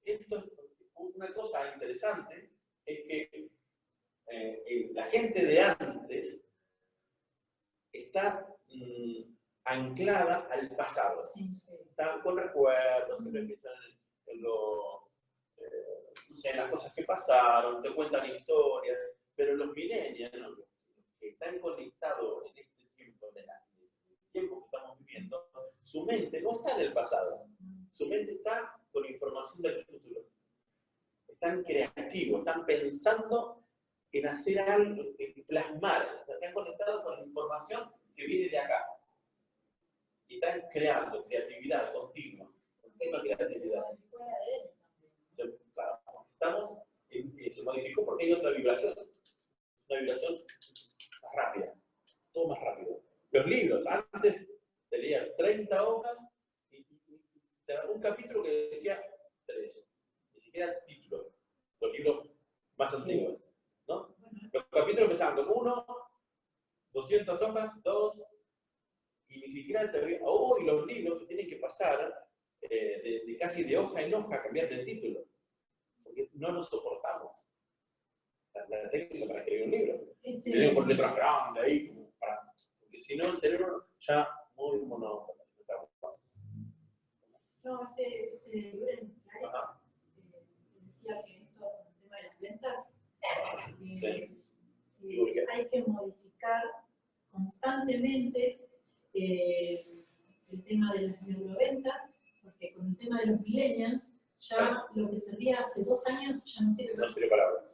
Esto es una cosa interesante, es que la gente de antes está anclada al pasado. Están con recuerdos, siempre piensan en no sé, en las cosas que pasaron, te cuentan historias, pero los millennials, ¿no? Los que están conectados en este tiempo, el tiempo que estamos viviendo, su mente no está en el pasado, su mente está con información del futuro. Están creativos, están pensando en hacer algo, en plasmar, están conectados con la información que viene de acá. Y están creando creatividad continua. Creatividad. Se modificó porque hay otra vibración. Una vibración más rápida. Todo más rápido. Los libros, antes te leían 30 hojas y te agarró un capítulo que decía 3. Ni siquiera el título. Los libros más antiguos. ¿No? Los capítulos empezaban con 1, 200 hojas, 2, y ni siquiera te veía. Y los libros que tienen que pasar de casi de hoja en hoja, cambiar de título. Porque no lo soportamos. La técnica para escribir un libro. Tiene que poner letras grandes ahí, como porque si no el cerebro ya muy monótono. No, decía que esto, el tema de las ventas, hay que modificar constantemente el tema de las neuroventas, porque con el tema de los millennials, ya lo que servía hace 2 años ya no sirve. No sirve para ahora.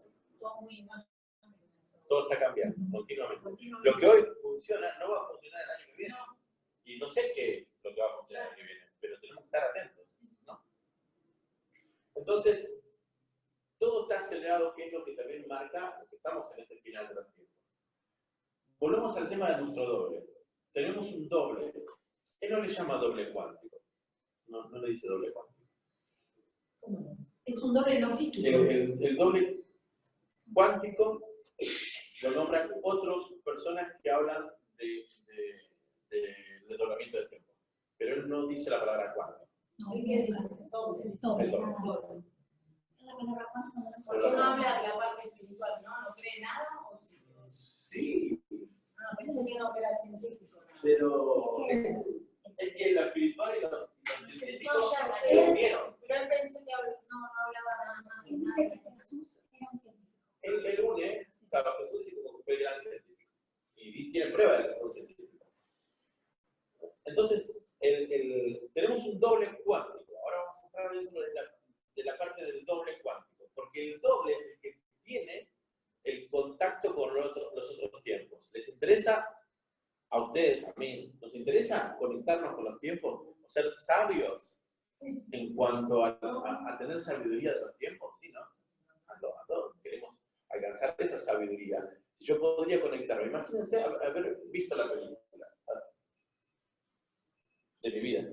Todo está cambiando continuamente. Lo que hoy funciona no va a funcionar el año que viene. No. Y no sé qué es lo que va a funcionar el año que viene, pero tenemos que estar atentos, ¿no? Entonces, todo está acelerado, que es lo que también marca que estamos en este final de los tiempos. Volvemos al tema de nuestro doble. Tenemos un doble. Él no le llama doble cuántico. No le dice doble cuántico. Es un doble no físico. El doble Cuántico lo nombran otras personas que hablan de desdoblamiento del tiempo. Pero él no dice la palabra cuántico. No, ¿Y qué dice? Doble. El doble. doble. Doble. La palabra cuánto no ¿Por qué no habla de la parte espiritual? ¿No cree nada o sí? Sí, Pensé que no, que era científico. pero es que lo espiritual y los No, científicos ya se sé, unieron. pero él pensé que no hablaba nada más. Él dice que Jesús era un científico. Él une, claro, Jesús dice como que fue gran científico. Y tiene prueba de que fue un científico. Entonces, tenemos un doble cuántico. Ahora vamos a entrar dentro de la parte del doble cuántico. Porque el doble es el que tiene el contacto con los otros tiempos. ¿Les interesa a ustedes, a mí, nos interesa conectarnos con los tiempos? ¿O ser sabios en cuanto a tener sabiduría de los tiempos? ¿Sí, no? A todos queremos alcanzar esa sabiduría. Si yo podría conectarme, imagínense haber visto la película de mi vida.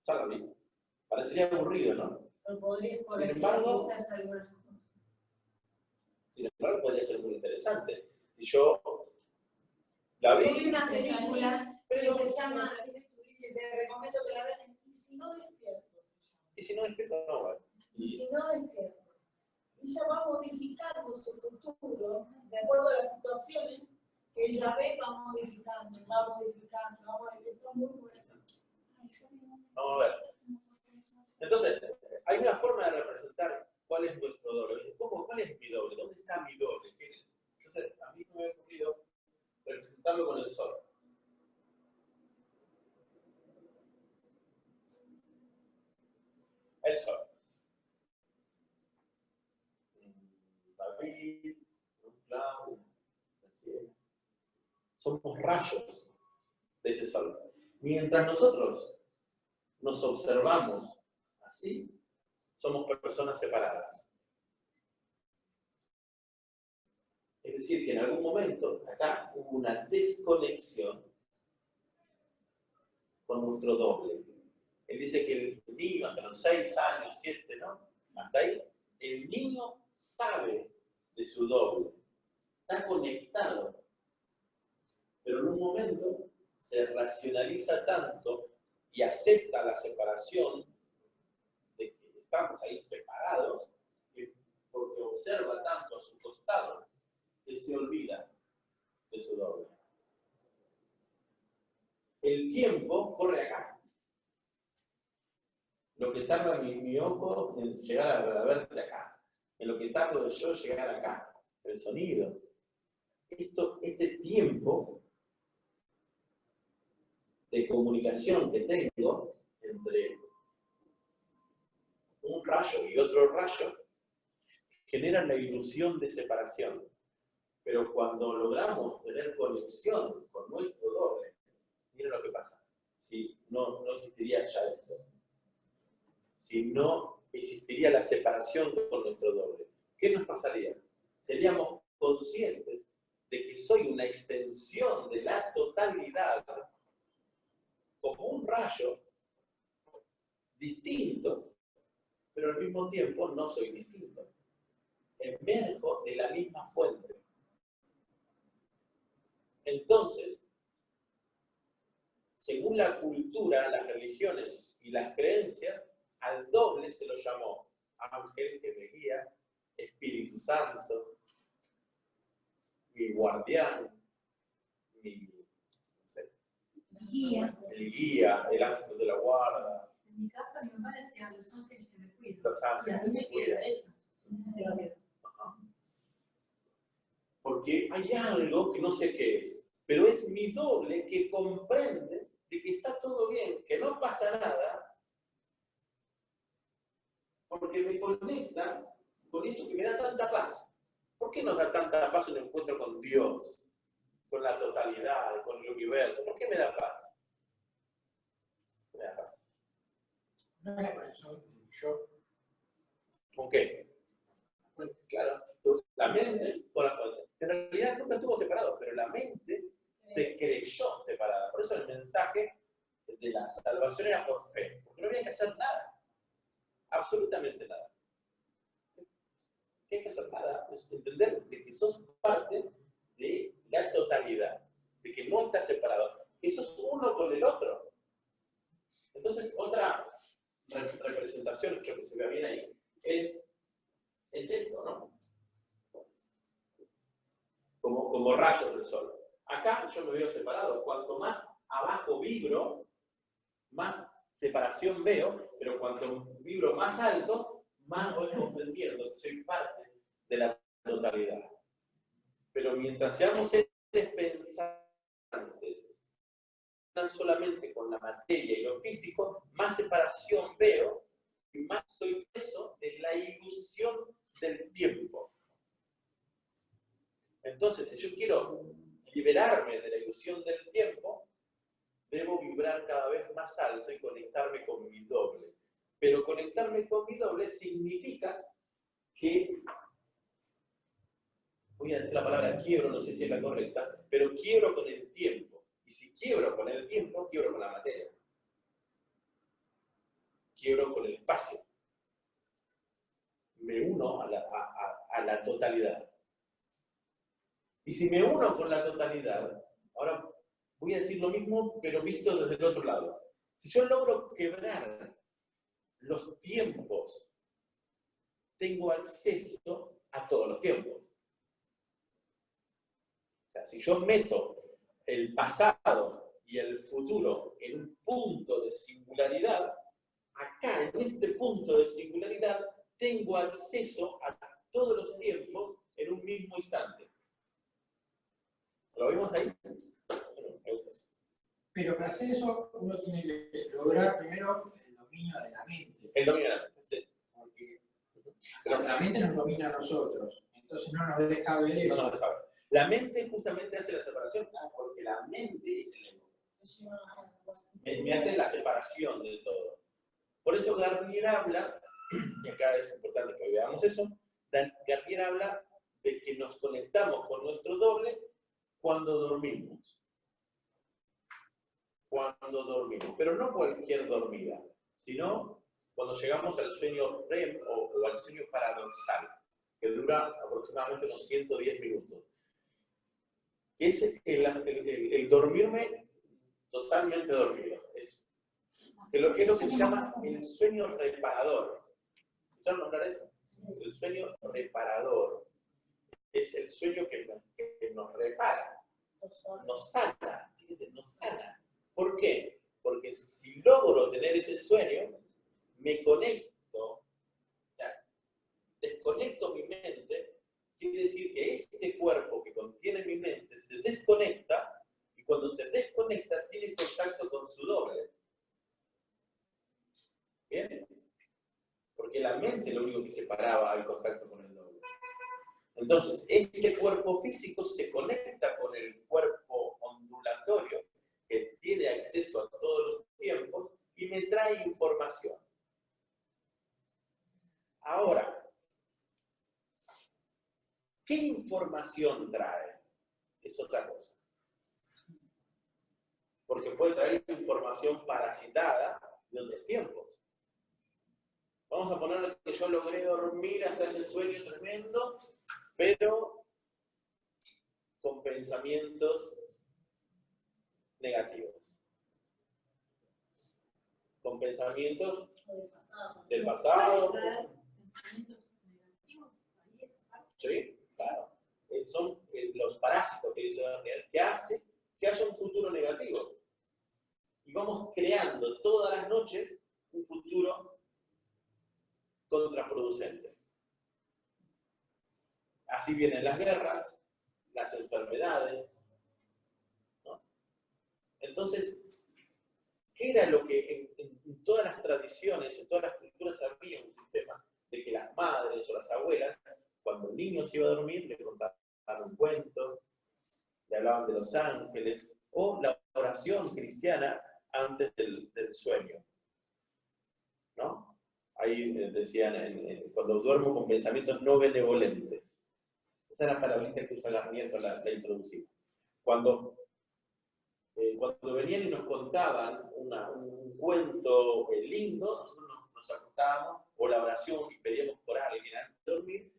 Ya la vi. Parecería aburrido, ¿no? Pero podría Sin corregir embargo, quizás algunas cosas. sin embargo, podría ser muy interesante. Si yo la Hay vi, una película pero que se llama, te recomiendo que la vean, Y si no despierto, se llama. y si no despierto, no, bueno. Y si no despierto. Ella va modificando su futuro de acuerdo a las situaciones que ella ve, va modificando. Está muy bueno. Vamos a ver. Entonces, hay una forma de representar cuál es nuestro doble. ¿Cuál es mi doble? ¿Dónde está mi doble? ¿Quién es? Entonces, a mí me ha ocurrido representarlo con el sol. El sol. David, un clavo, el cielo. Somos rayos de ese sol. Mientras nosotros nos observamos así, somos personas separadas. Es decir, que en algún momento acá hubo una desconexión con nuestro doble. Él dice que el niño hasta los 6 años, 7, ¿no? Hasta ahí, el niño sabe de su doble, está conectado, pero en un momento se racionaliza tanto y acepta la separación de que estamos ahí separados, porque observa tanto a su costado, que se olvida de su doble. El tiempo corre acá. Lo que tarda mi ojo en llegar a verte acá, en lo que tardo yo llegar acá, el sonido. Este tiempo de comunicación que tengo entre un rayo y otro rayo genera la ilusión de separación. Pero cuando logramos tener conexión con nuestro doble, miren lo que pasa. Si no existiría ya esto. Si no existiría la separación con nuestro doble, ¿qué nos pasaría? Seríamos conscientes de que soy una extensión de la totalidad, como un rayo distinto, pero al mismo tiempo no soy distinto. Emerjo de la misma fuente. Entonces, según la cultura, las religiones y las creencias, al doble se lo llamó ángel que me guía, Espíritu Santo, mi guardián, el guía, el ángel de la guarda. En mi casa mi mamá decía los ángeles que me cuidan. Los ángeles y a mí me cuida eso. Porque hay algo que no sé qué es, pero es mi doble que comprende de que está todo bien, que no pasa nada, porque me conecta con esto que me da tanta paz. ¿Por qué nos da tanta paz un encuentro con Dios, con la totalidad, con el universo? ¿Por qué me da paz? Me da paz. No era con el sol, yo. ¿Con qué? Bueno, claro, la mente con la fuente. En realidad nunca estuvo separado, pero la mente se creyó separada. Por eso el mensaje de la salvación era por fe, porque no había que hacer nada. Absolutamente nada. que hay que hacer nada, es entender de que sos parte de la totalidad, de que no estás separado, que sos uno con el otro. Entonces, otra representación, creo que se vea bien ahí, es esto, ¿no? Como rayos del sol. Acá yo me veo separado. Cuanto más abajo vibro, más separación veo, pero cuanto vibro más alto, más voy comprendiendo que soy parte de la totalidad. Pero mientras seamos seres pensantes, tan solamente con la materia y lo físico, más separación veo y más soy preso de la ilusión del tiempo. Entonces, si yo quiero liberarme de la ilusión del tiempo, debo vibrar cada vez más alto y conectarme con mi doble. Pero conectarme con mi doble significa que, voy a decir la palabra quiebro, no sé si es la correcta, pero quiebro con el tiempo. Y si quiebro con el tiempo, quiebro con la materia. Quiebro con el espacio. Me uno a la totalidad. Y si me uno con la totalidad, ahora voy a decir lo mismo, pero visto desde el otro lado. Si yo logro quebrar los tiempos, tengo acceso a todos los tiempos. O sea, si yo meto el pasado y el futuro en un punto de singularidad, acá, en este punto de singularidad, tengo acceso a todos los tiempos en un mismo instante. ¿Lo vimos ahí? Pero para hacer eso, uno tiene que lograr primero el dominio de la mente. El dominio de la mente, sí. Porque la mente nos domina a nosotros, entonces no nos deja ver eso. No nos deja ver. La mente justamente hace la separación, porque la mente es el ego. Me hace la separación de todo. Por eso Garnier habla, y acá es importante que veamos eso, Garnier habla de que nos conectamos con nuestro doble cuando dormimos. Cuando dormimos. Pero no cualquier dormida, sino cuando llegamos al sueño REM o al sueño paradoxal, que dura aproximadamente unos 110 minutos. Que es el dormirme totalmente dormido. Es lo que se llama el sueño reparador. ¿Escucharon nombrar eso? El sueño reparador. Es el sueño que nos repara, nos sana. Fíjense, nos sana. ¿Por qué? Porque si logro tener ese sueño, me conecto, desconecto mi mente, quiere decir que este cuerpo que contiene mi mente se desconecta, y cuando se desconecta tiene contacto con su doble. ¿Bien? Porque la mente es lo único que separaba el contacto con el doble. Entonces, este cuerpo físico se conecta con el cuerpo ondulatorio, que tiene acceso a todos los tiempos, y me trae información. Ahora, ¿qué información trae? Es otra cosa. Porque puede traer información parasitada de otros tiempos. Vamos a poner que yo logré dormir hasta ese sueño tremendo, pero con pensamientos negativos. Con pensamientos del pasado. Sí, claro. Son los parásitos que dice Daniel, que hace que haya un futuro negativo. Y vamos creando todas las noches un futuro contraproducente. Así vienen las guerras, las enfermedades, ¿no? Entonces, ¿qué era lo que en todas las tradiciones, en todas las culturas había un sistema de que las madres o las abuelas, cuando el niño se iba a dormir, le contaban un cuento, le hablaban de los ángeles, o la oración cristiana antes del sueño, ¿no? Ahí decían, cuando duermo con pensamientos no benevolentes. Esa es la palabrita que usa Garnier para la introducir. Cuando venían y nos contaban un cuento lindo, nosotros nos acostábamos, o la oración, y pedíamos por alguien antes de dormir,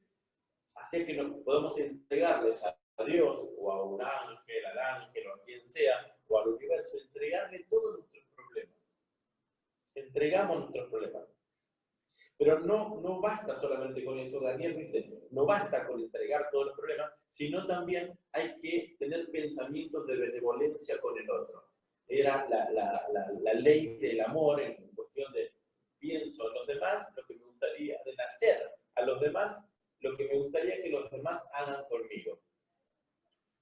Así que nos podemos entregarles a Dios, o a un ángel, al ángel, o a quien sea, o al universo, entregarle todos nuestros problemas. Entregamos nuestros problemas. Pero no basta solamente con eso. Daniel dice, no basta con entregar todos los problemas, sino también hay que tener pensamientos de benevolencia con el otro. Era la ley del amor en cuestión de pienso en los demás, lo que me gustaría, de hacer a los demás, lo que me gustaría que los demás hagan conmigo.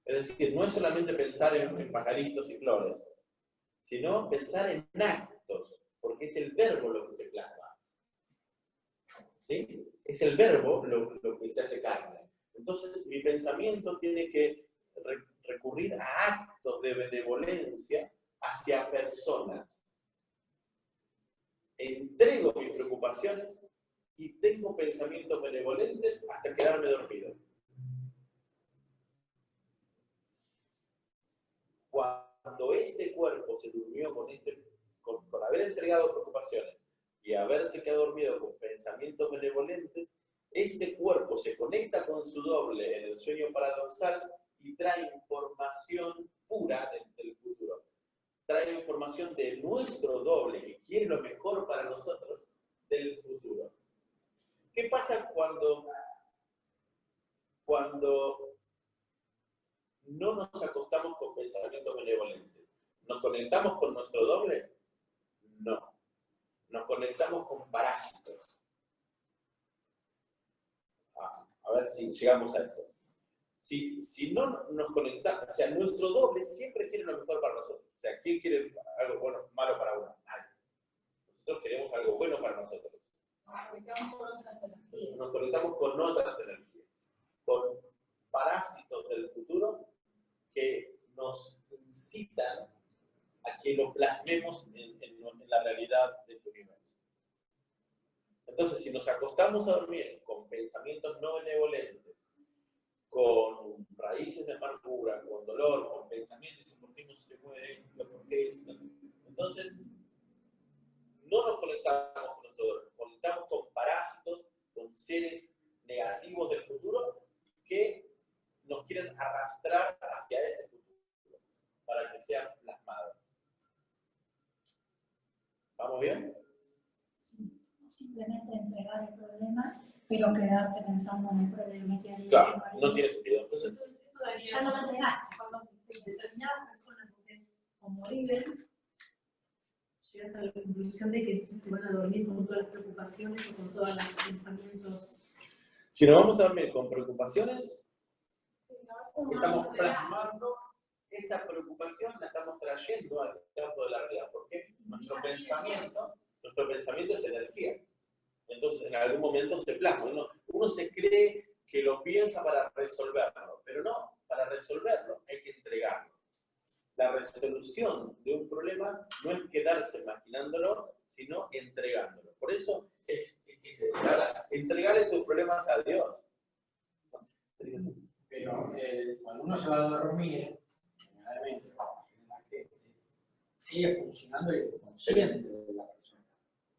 Es decir, no es solamente pensar en pajaritos y flores, sino pensar en actos, porque es el verbo lo que se plasma. ¿Sí? Es el verbo lo que se hace carne. Entonces, mi pensamiento tiene que recurrir a actos de benevolencia hacia personas. Entrego mis preocupaciones y tengo pensamientos benevolentes hasta quedarme dormido. Cuando este cuerpo se durmió con haber entregado preocupaciones y haberse quedado dormido con pensamientos benevolentes, este cuerpo se conecta con su doble en el sueño paradoxal y trae información pura del futuro. Trae información de nuestro doble, que quiere lo mejor para nosotros, del futuro. ¿Qué pasa cuando no nos acostamos con pensamientos benevolentes? ¿Nos conectamos con nuestro doble? No. Nos conectamos con parásitos. A ver si llegamos a esto. Si no nos conectamos, o sea, nuestro doble siempre quiere lo mejor para nosotros. O sea, ¿quién quiere algo bueno, malo para uno? Nadie. Nosotros queremos algo bueno para nosotros. Nos conectamos con otras energías. Nos conectamos con otras energías, con parásitos del futuro que nos incitan a que lo plasmemos en la realidad del universo. Entonces, si nos acostamos a dormir con pensamientos no benevolentes, con raíces de amargura, con dolor, con pensamientos de por qué no se mueve esto, por qué esto, entonces no nos conectamos con nuestro dolor, conectamos con parásitos, con seres negativos del futuro que nos quieren arrastrar hacia ese futuro para que sea plasmado. ¿Vamos bien? Sí, no simplemente entregar el problema, pero quedarte pensando en el problema que hay. Claro, no tiene sentido. Entonces, Eso daría, Ya no lo entregaste. cuando determinadas personas, como viven, llegas a la conclusión de que se van a dormir con todas las preocupaciones o con todos los pensamientos. si nos vamos a dormir con preocupaciones, estamos plasmando esa preocupación, la estamos trayendo al campo de la realidad. ¿Por qué? Nuestro pensamiento es energía. Entonces, en algún momento se plasma. Uno se cree que lo piensa para resolverlo, pero no, para resolverlo hay que entregarlo. La resolución de un problema no es quedarse imaginándolo, sino entregándolo. Por eso entregarle tus problemas a Dios. Pero cuando uno se va a dormir, generalmente, la gente sigue funcionando el inconsciente de la persona.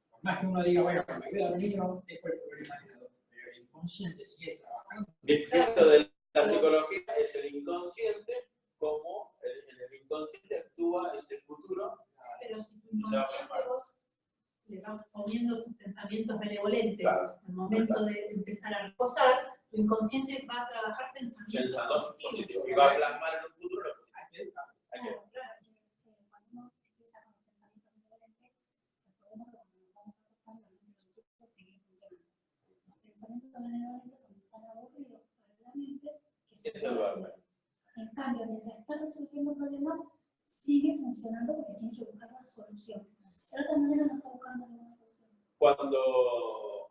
Por más que uno diga, bueno, me voy a dormir, no dejo el problema de lado, pero el inconsciente sigue trabajando. Esto de la psicología es el inconsciente, como en el inconsciente actúa ese futuro. Pero si tu inconsciente vos le vas poniendo sus pensamientos benevolentes Claro. al momento de empezar a reposar, tu inconsciente va a trabajar pensamientos Pensando positivos. positivo. Y va a plasmar en un futuro lo positivo. Hay que- Claro, claro, que cuando uno empieza con los pensamientos benevolentes, recordemos que cuando nos vamos a acostar, la mente lo que sigue funcionando. Los pensamientos benevolentes son tan aburridos para la mente que se Se duerme. En cambio, mientras está resolviendo problemas, sigue funcionando porque tiene que buscar la solución. De otra manera no está buscando ninguna solución. Cuando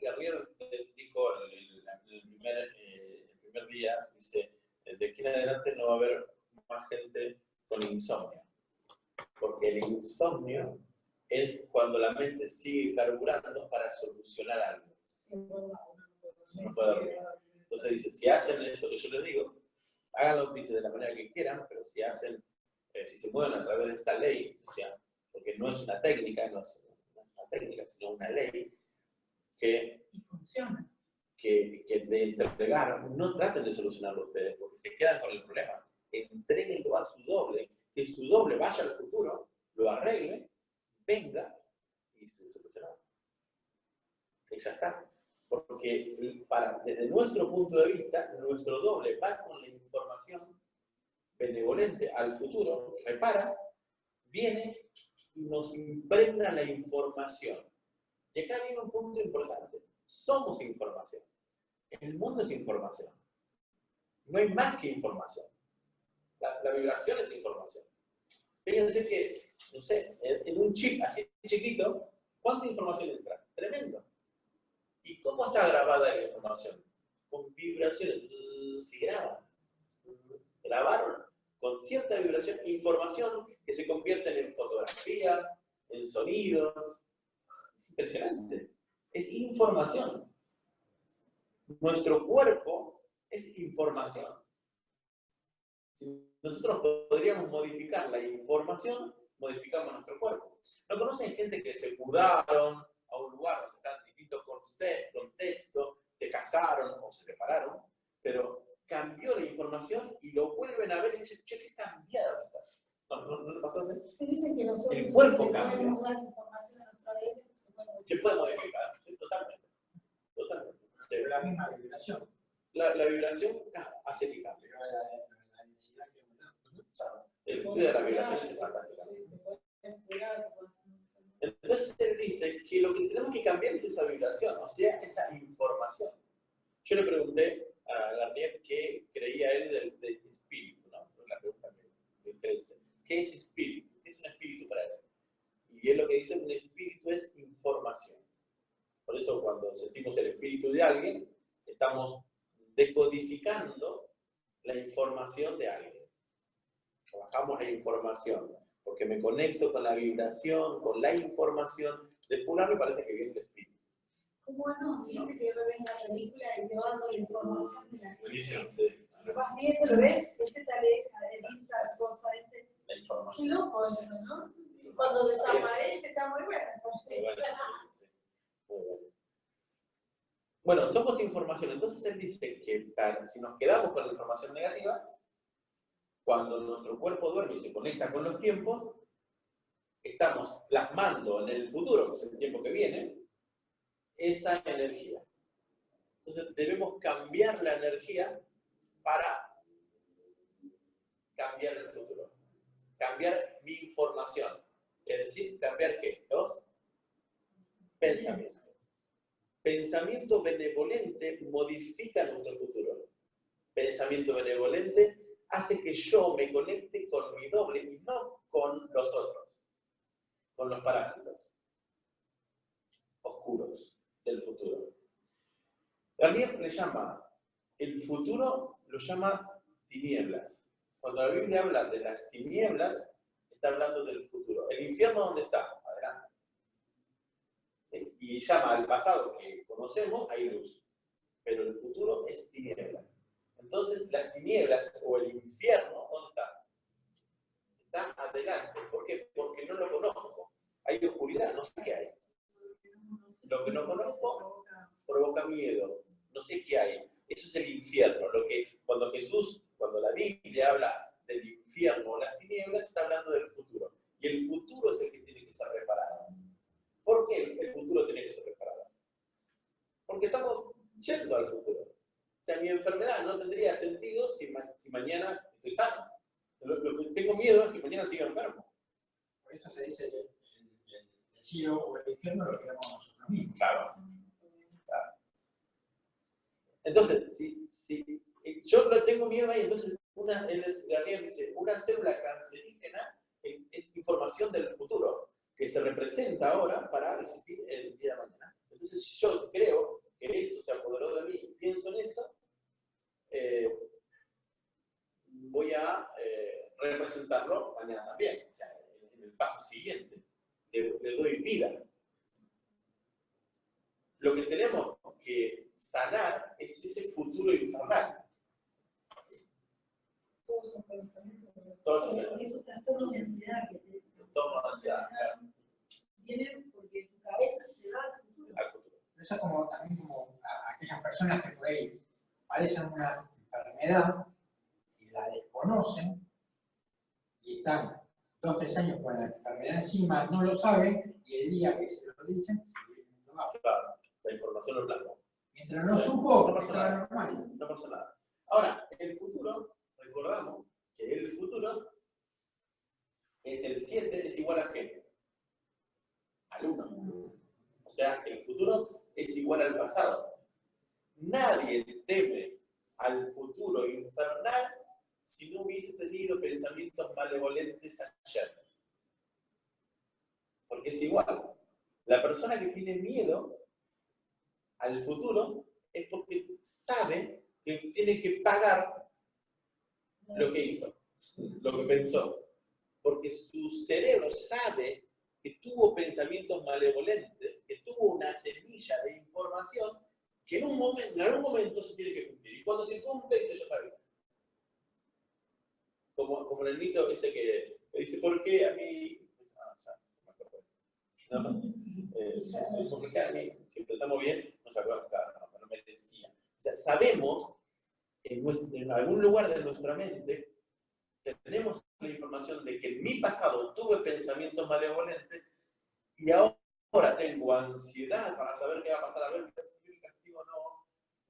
Garrier dijo el primer día, dice, de aquí en adelante no va a haber más gente con insomnio. Porque el insomnio es cuando la mente sigue carburando para solucionar algo. No puede dormir. Entonces dice, si hacen esto que yo les digo, háganlo, dice, de la manera que quieran, pero si hacen, si se mueven a través de esta ley, o sea, porque no es una técnica, no es una técnica, sino una ley que Y funciona. de entregar, no traten de solucionarlo ustedes, porque se quedan con el problema. Entréguenlo a su doble, que su doble vaya al futuro, lo arregle, venga y se soluciona. Y ya está. Porque desde nuestro punto de vista, nuestro doble va con la información benevolente al futuro, repara, viene y nos impregna la información. Y acá viene un punto importante. Somos información. El mundo es información. No hay más que información. La vibración es información. Fíjense que, no sé, en un chip así chiquito, ¿cuánta información entra? Tremendo. ¿Y cómo está grabada la información? Con vibraciones. Se graba. Grabaron con cierta vibración, información que se convierte en fotografía, en sonidos. Es impresionante. Es información. Nuestro cuerpo es información. Si nosotros podríamos modificar la información, modificamos nuestro cuerpo. ¿No conocen gente que se mudaron a un lugar donde están en distintos contextos, se casaron o se separaron, pero cambió la información y lo vuelven a ver y dicen, che, qué cambiada está? ¿No le pasó así? Se dice que nosotros El cuerpo le cambia. podemos dar información a nuestro ADN, Se puede modificar, sí, totalmente. Totalmente. Pero la misma vibración. La vibración hace que cambie. Pero la densidad que aumenta. El estudio de la vibración es fantástico. Entonces él dice que lo que tenemos que cambiar es esa vibración, o sea, esa información. Yo le pregunté a Garnier qué creía él del espíritu, ¿no? La pregunta que dice, ¿qué es espíritu? ¿Qué es un espíritu para él? Y él lo que dice, un espíritu es información. Por eso cuando sentimos el espíritu de alguien, estamos decodificando la información de alguien. Trabajamos la información, porque me conecto con la vibración, con la información de fulano, me parece que viene el espíritu. ¿Cómo no? Viste que yo ves la película y yo hago la información de la gente. Buenísimo, sí. Lo vas viendo, lo ves, este tal esta cosa, este. La Qué información. loco eso, ¿no? Cuando desaparece está muy bueno. Muy bueno, sí. Muy bueno. Bueno, somos información. Entonces él dice que si nos quedamos con la información negativa, cuando nuestro cuerpo duerme y se conecta con los tiempos, estamos plasmando en el futuro, que es el tiempo que viene, esa energía. Entonces debemos cambiar la energía para cambiar el futuro. Cambiar mi información. Es decir, cambiar ¿qué? Los pensamientos. Pensamiento benevolente modifica nuestro futuro. Pensamiento benevolente hace que yo me conecte con mi doble y no con los otros, con los parásitos oscuros del futuro. También le llama, el futuro lo llama tinieblas. Cuando la Biblia habla de las tinieblas, está hablando del futuro. ¿El infierno dónde está? Adelante. Y llama al pasado que conocemos, hay luz. Pero el futuro es tinieblas. Entonces, las tinieblas o el infierno, ¿dónde está? Está adelante. ¿Por qué? Porque no lo conozco. Hay oscuridad, no sé qué hay. Lo que no conozco provoca miedo. No sé qué hay. Eso es el infierno. Lo que, cuando la Biblia habla del infierno o las tinieblas, está hablando del futuro. Y el futuro es el que tiene que ser reparado. ¿Por qué el futuro tiene que ser reparado? Porque estamos yendo al futuro. O sea, mi enfermedad no tendría sentido si mañana estoy sano. Lo que tengo miedo es que mañana siga enfermo. Por eso se dice el cielo o el infierno lo creamos nosotros mismos. Claro. Entonces, si yo no tengo miedo ahí, entonces Gabriel dice, una célula cancerígena es información del futuro, que se representa ahora para existir el día de mañana. Entonces, si yo creo que esto se apoderó de mí y pienso en esto, voy a representarlo mañana también, o sea, en el paso siguiente. Le doy vida. Lo que tenemos que sanar es ese futuro infernal. Todos son pensamientos. Todos son pensamientos. Esos trastornos de ansiedad que te Todos ansiedad, claro, vienen porque tu cabeza se va al futuro. al futuro. Eso es como, también como aquellas personas que por ahí padecen una enfermedad y la desconocen y están 2 o 3 años con la enfermedad encima, no lo saben, y el día que se lo dicen, no va. Claro, la información lo plasma. Mientras no supo, No pasa estaba nada. normal. No pasa nada. Ahora, el futuro, recordamos que el futuro es el 7, es igual a qué? Al 1. O sea, el futuro es igual al pasado. Nadie teme al futuro infernal si no hubiese tenido pensamientos malevolentes ayer. Porque es igual. La persona que tiene miedo al futuro es porque sabe que tiene que pagar lo que hizo, lo que pensó. Porque su cerebro sabe que tuvo pensamientos malevolentes, que tuvo una semilla de información que en algún momento se tiene que cumplir. Y cuando se cumple, dice yo sabía. Como el mito ese que dice, ¿por qué a mí? Ya, no me acuerdo. ¿Por qué a mí? Si empezamos bien, no se acuerdan, claro, no me decía. O sea, sabemos en algún lugar de nuestra mente, tenemos la información de que en mi pasado tuve pensamientos malevolentes y ahora tengo ansiedad para saber qué va a pasar, a ver si me castigo o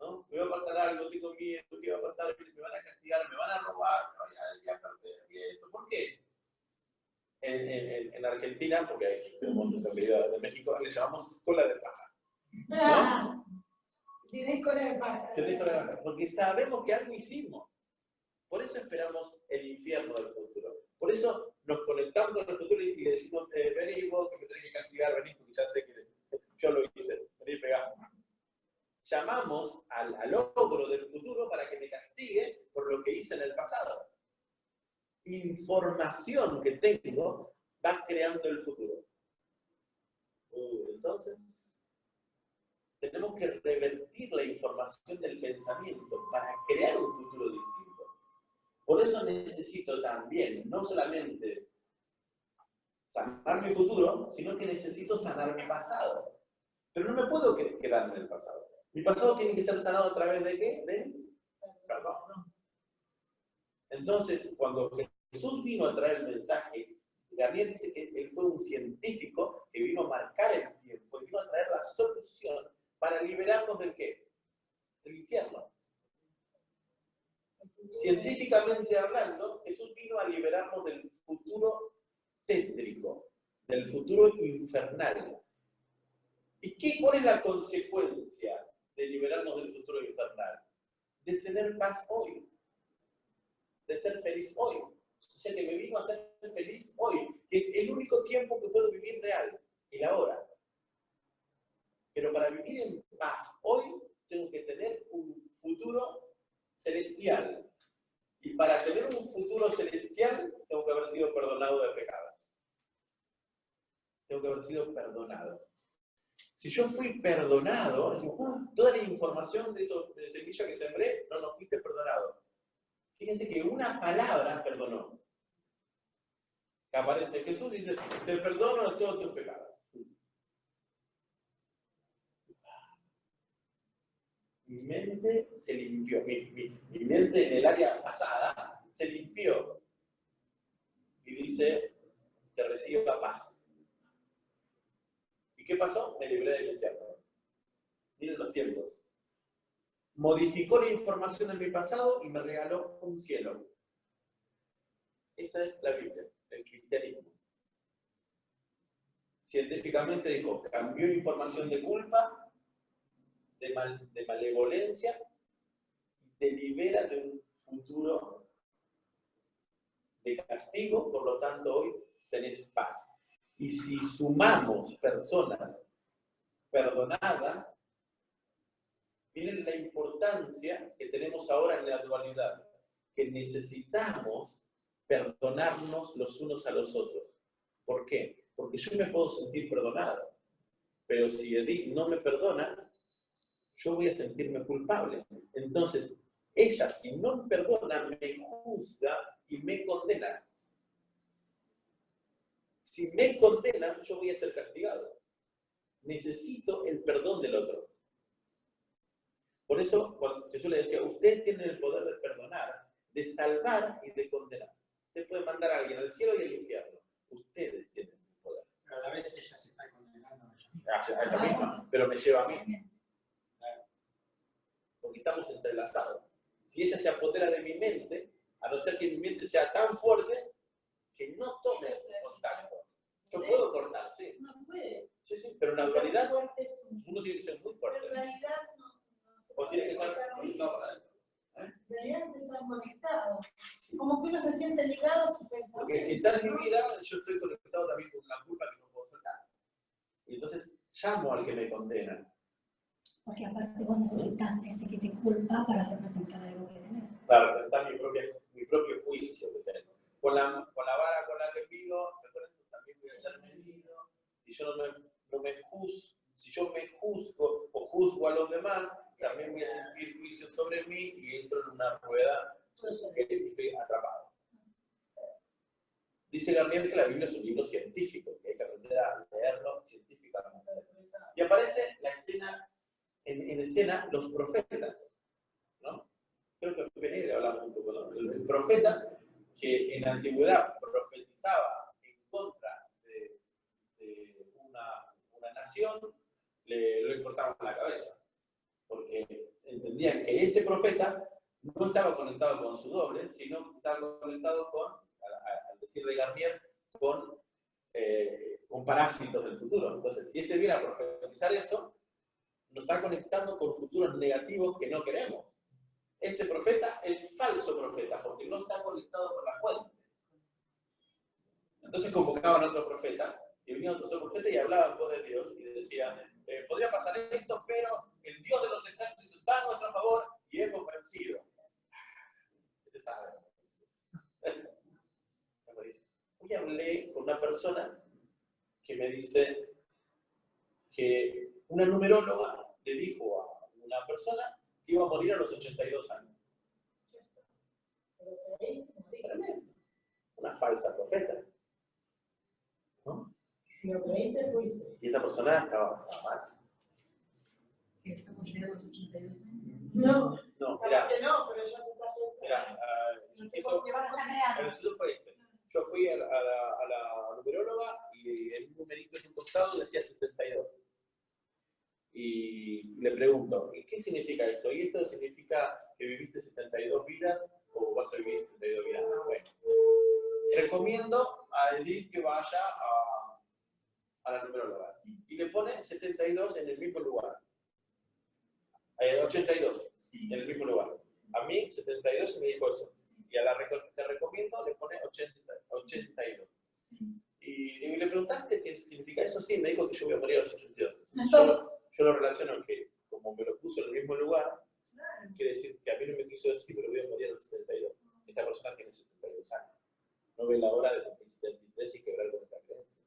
no, me va a pasar algo, tengo miedo, qué va a pasar, me van a castigar, me van a robar, me voy a perder, ¿por qué? En Argentina, porque ahí tenemos nuestra querida de México, le llamamos cola de paja. ¿No? Tienes cola de paja. Porque sabemos que algo hicimos. Por eso esperamos el infierno del futuro. Por eso nos conectamos con el futuro y le decimos, vení vos que me tenés que castigar, vení porque ya sé que yo lo hice, vení pegá. Llamamos al logro del futuro para que me castigue por lo que hice en el pasado. Información que tengo va creando el futuro. Entonces, tenemos que revertir la información del pensamiento para crear un futuro distinto. Por eso necesito también, no solamente sanar mi futuro, sino que necesito sanar mi pasado. Pero no me puedo quedarme en el pasado. Mi pasado tiene que ser sanado a través de ¿qué? Del perdón. Entonces, cuando Jesús vino a traer el mensaje, Gabriel dice que él fue un científico que vino a marcar el tiempo, y vino a traer la solución para liberarnos del ¿qué? Del infierno. Científicamente hablando, Jesús vino a liberarnos del futuro tétrico, del futuro infernal. ¿Y cuál es la consecuencia de liberarnos del futuro infernal? De tener paz hoy, de ser feliz hoy. O sea, que me vino a ser feliz hoy, que es el único tiempo que puedo vivir real, el ahora. Pero para vivir en paz hoy, tengo que tener un futuro celestial. Y para tener un futuro celestial, tengo que haber sido perdonado de pecados. Tengo que haber sido perdonado. Si yo fui perdonado, toda la información de semilla que sembré, no fuiste perdonado. Fíjense que una palabra perdonó. Que aparece Jesús y dice, te perdono de todos tus pecados. Mi mente se limpió, mi mente en el área pasada se limpió. Y dice, te recibo la paz. ¿Y qué pasó? Me libré del infierno. Miren los tiempos. Modificó la información de mi pasado y me regaló un cielo. Esa es la Biblia, el cristianismo. Científicamente dijo, cambió información de culpa, de malevolencia, te libera de un futuro de castigo, por lo tanto hoy tenés paz. Y si sumamos personas perdonadas, miren la importancia que tenemos ahora en la actualidad, que necesitamos perdonarnos los unos a los otros. ¿Por qué? Porque yo me puedo sentir perdonado, pero si Edith no me perdona, yo voy a sentirme culpable. Entonces, ella, si no me perdona, me juzga y me condena. Si me condena, yo voy a ser castigado. Necesito el perdón del otro. Por eso, cuando Jesús le decía, ustedes tienen el poder de perdonar, de salvar y de condenar. Ustedes pueden mandar a alguien al cielo y al infierno. Ustedes tienen el poder. Pero a la vez ella se está condenando a ella. A ella misma, pero me lleva a mí. Porque estamos entrelazados. Si ella se apodera de mi mente, a no ser que mi mente sea tan fuerte que no tome contacto. Yo puedo cortar, sí. No puede. Sí, sí, pero en la realidad Fuerte es un- uno tiene que ser muy Pero fuerte. en realidad no se O tiene que puede estar cortar conectado para adentro. En realidad no están conectados. Como que uno se siente ligado a su pensamiento. Porque si está en mi vida, yo estoy conectado también con una culpa que no puedo soltar. Y entonces llamo al que me condena. Porque aparte vos necesitas ese que te culpa para representar algo que tenés. Para representar mi propio juicio que tengo. Con la vara con la que pido, también voy a ser medido. Y yo no me juzgo. Si yo me juzgo o juzgo a los demás, también voy a sentir juicio sobre mí y entro en una rueda que estoy atrapado. Dice Gabriel que la Biblia es un libro científico, que hay que aprender a leerlo científicamente. Y aparece la escena, en escena los profetas, ¿no? Creo que Pereira hablaba un poco, ¿no? El profeta que en la antigüedad profetizaba en contra de una nación, lo cortaban la cabeza. Porque entendían que este profeta no estaba conectado con su doble, sino estaba conectado con, al decir de Garnier, con parásitos del futuro. Entonces, si este viene a profetizar eso, nos está conectando con futuros negativos que no queremos. Este profeta es falso profeta, porque no está conectado con la fuente. Entonces convocaban a otro profeta, y venía otro profeta y hablaba en voz de Dios, y decía, podría pasar esto, pero el Dios de los ejércitos está a nuestro favor y hemos vencido. Usted sabe. Hoy hablé con una persona que me dice que una numeróloga le dijo a una persona que iba a morir a los 82 años. Una falsa profeta. ¿No? Si lo creíste, fuiste. Y esta persona estaba mal. Estamos llegando a los 82 años. No, No, capaz mira, que no, pero yo te estaba mira, No te puedo llevar a la real. el estudio fue este. Yo fui a la numeróloga y el numerito en un costado decía 72. Y le pregunto, ¿qué significa esto? ¿Y esto significa que viviste 72 vidas o vas a vivir 72 vidas? Bueno, recomiendo a Edith que vaya a la numeróloga y le pone 72 en el mismo lugar. 82 en el mismo lugar. A mí 72 me dijo eso. Y a la que te recomiendo le pone 82. Y le preguntaste qué significa eso. Sí, me dijo que yo voy a morir a los 82. Yo lo relaciono que, como me lo puso en el mismo lugar, quiere decir que a mí no me quiso decir que me voy a morir a los 72. Esta persona tiene 72 años. No ve la hora de cumplir 73 y quebrar con esta creencia.